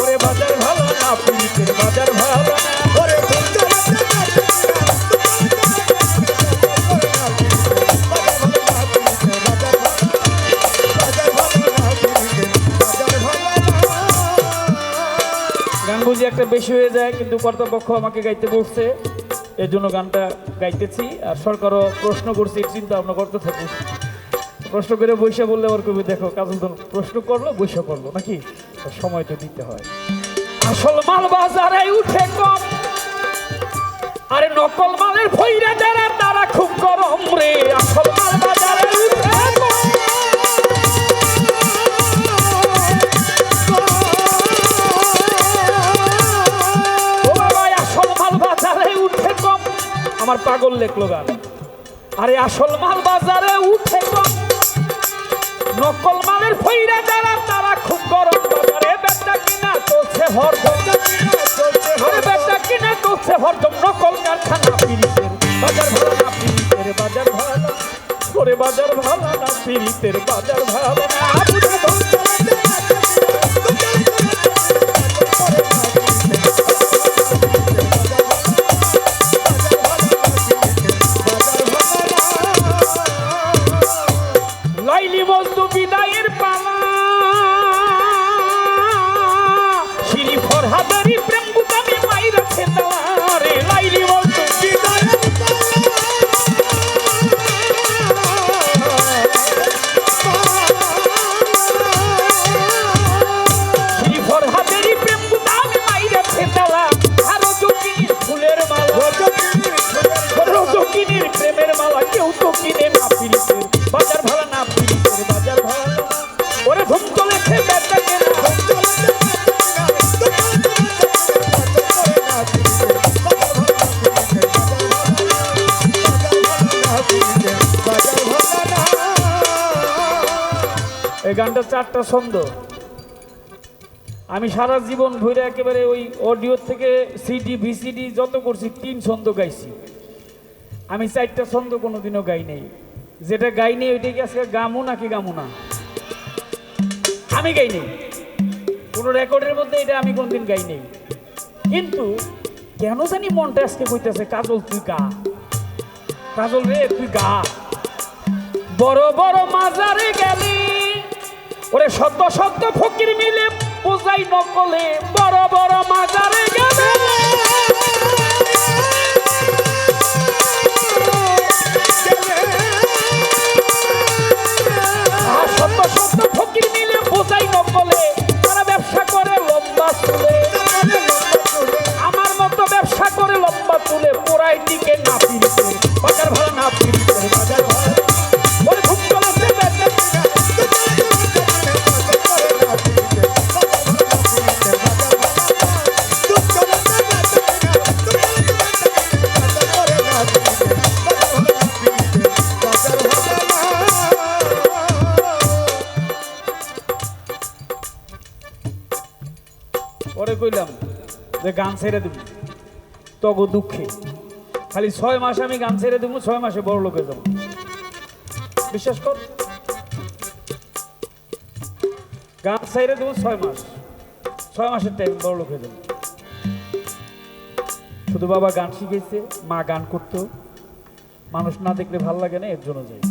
ওরে বাজার ভালো না, পিরিতের বাজার ভালো না। ওরে ধুম চলেছে বেচা কেনা, গান বুঝি একটা বেশি হয়ে যায়, কিন্তু কর্তৃপক্ষ আমাকে গাইতে বলছে, এর জন্য গানটা গাইতেছি। আর সরকারও প্রশ্ন করছে, চিন্তা ভাবনা করতে থাকুন। প্রশ্ন করে বৈশা বললে আবার কবি, দেখো কাজল প্রশ্ন করলো, বৈশা করলো, নাকি? সময় তো দিতে হয়। আসল মাল বাজারে উঠে কম, আরে নকল মালের ভৈরা যারা, তারা খুব গরম রে। আসল মাল বাজারে উঠে কম, আমার পাগল লেখলো গান। আরে আসল মাল বাজারে উঠে কম, নকল মালের ফইরা যারা তারা খুব গরম বাজারে বেচা কিনা চলছে হরদম, আরে বেচা কিনা চলছে হরদম, নকল কারখানা পিরিতের বাজার ভালো না, পিরিতের বাজার ভালো, ওরে বাজার ভালো না, পিরিতের বাজার ভালো না, বুঝে ধরতে লাইলি মজনু বিদায়ের পালা, শিরি ফরহাদেরই প্রেম গুদামে মাইরা খেলা রে, লাইলি মজনু বিদায়ের শিরি ফরহাদেরই প্রেম গুদামে মাইরা খেলা, আরো জকিনীর ফুলের মালা, রজকিনীর প্রেমের মালা কেউ তো কিনে না, পিরিতের বাজার ভালো না, পিরিতের বাজার ভালো না, ওরে ধুম চলেছে বেচা কেনা, এই গানটা 4টা ছন্দ। আমি সারা জীবন ভরে একেবারে ওই অডিও থেকে সিডি ভিসিডি যত করছি 3 ছন্দ গাইছি। আমি 4টা ছন্দ কোনোদিনও গাই নেই। যেটা গাই নেই ওইটা কি আজকে গামু নাকি গামু না? আমি গাই নেই কোনো রেকর্ডের মধ্যে, এটা আমি কোনোদিন গাই নেই। কিন্তু কেন জানি মনটা আজকে কইতেছে কাজল তুই গা, কাজল রে তুই গা। বড় বড় মাজারে গেলি ওরে সত্য সত্য ফকির মিলে বোঝাই নকলে, বড় বড় মাজারে গেলে সত্য সত্য ফকির মিলে বোঝাই নকলে, তারা ব্যবসা করে লম্বা চুলে, আমার মতো ব্যবসা করে লম্বা চুলে, পোড়াই দিকে না পিরিতে বাজার ভালো না, পিরিতে বাজার ভালো, ওরে খুব চলেছে বেচা পরে কইলাম যে গান ছেড়ে দেব তগো দুঃখে, খালি 6 মাস আমি গান ছেড়ে দেবো, 6 মাসে বড় লোকে যাবো, বিশ্বাস কর। গান ছেড়ে দেবো 6 মাস, 6 মাসের টাইম বড় লোকে যাবো। শুধু বাবা গান শিখেছে, মা গান করতো, মানুষ না দেখলে ভাল লাগে না, এর জন্য যাই।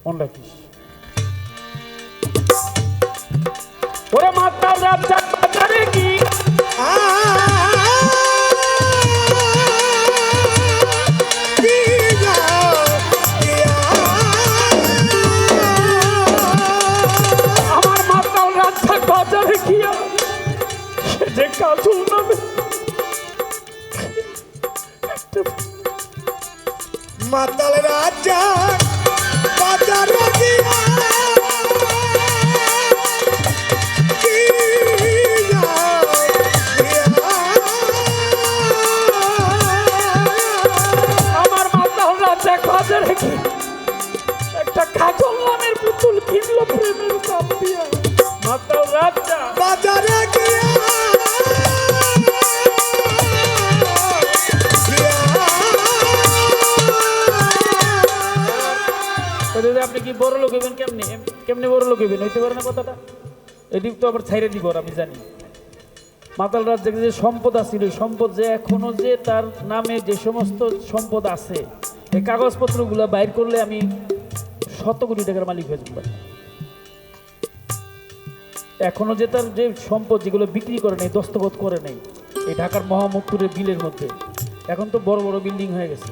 মন রাখিস ওরে মাতা রাজা বাজারে কি আমার মাতাল রাজা বাজারে গিয়া সে যে কাজল নামে মাতাল রাজা বাজারে গিয়া একটা কাজল নামের পুতুল কিনলো প্রেমের দাম দিয়া, মাতাল রাজা বাজারে গিয়া আপনি কি বড় লোক হইবেন? কেমনি কেমনি বড় লোক হইবেন? হইতে পারে না কথাটা। এটি তো আবার ছাইরে দিব, আমি জানি। মাতাল রাজ্যে যে সম্পদ আছিল, সম্পদ যে এখনো যে তার নামে যে সমস্ত সম্পদ আছে, এই কাগজপত্রগুলো বাইর করলে আমি 100 কোটি টাকার মালিক হয়ে যাব। এখনো যে তার যে সম্পদ যেগুলো বিক্রি করে নেই, দস্তখত করে নেই এই ঢাকার মহামুক্তুরের বিলের মধ্যে, এখন তো বড় বড় বিল্ডিং হয়ে গেছে।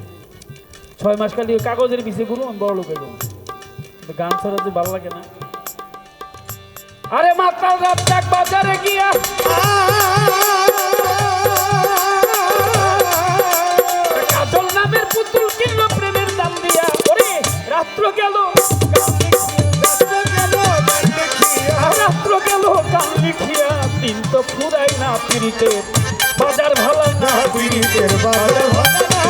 6 মাস খালি কাগজের বিষয়গুলো আমি বড় লোক হয়ে যাবো। গান ছাড়া যে ভালো লাগে না। আরে মাতাল রাজা বাজারে গিয়া কাজল নামের পুতুল কিনলো প্রেমের দাম দিয়া, ওরে রাত্র গেল রাত্র গেল গান লিখিয়া, দিন তো ফুরাই না পিরিতের বাজার ভালো না, পিরিতের বাজার ভালো না।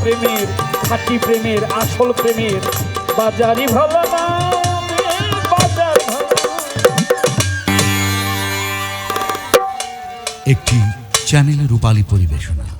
প্রেমের, খাঁটি প্রেমের, আসল প্রেমের বাজারি ভালো না, বাজার ভালো। একটি চ্যানেল রূপালী পরিবেশনা।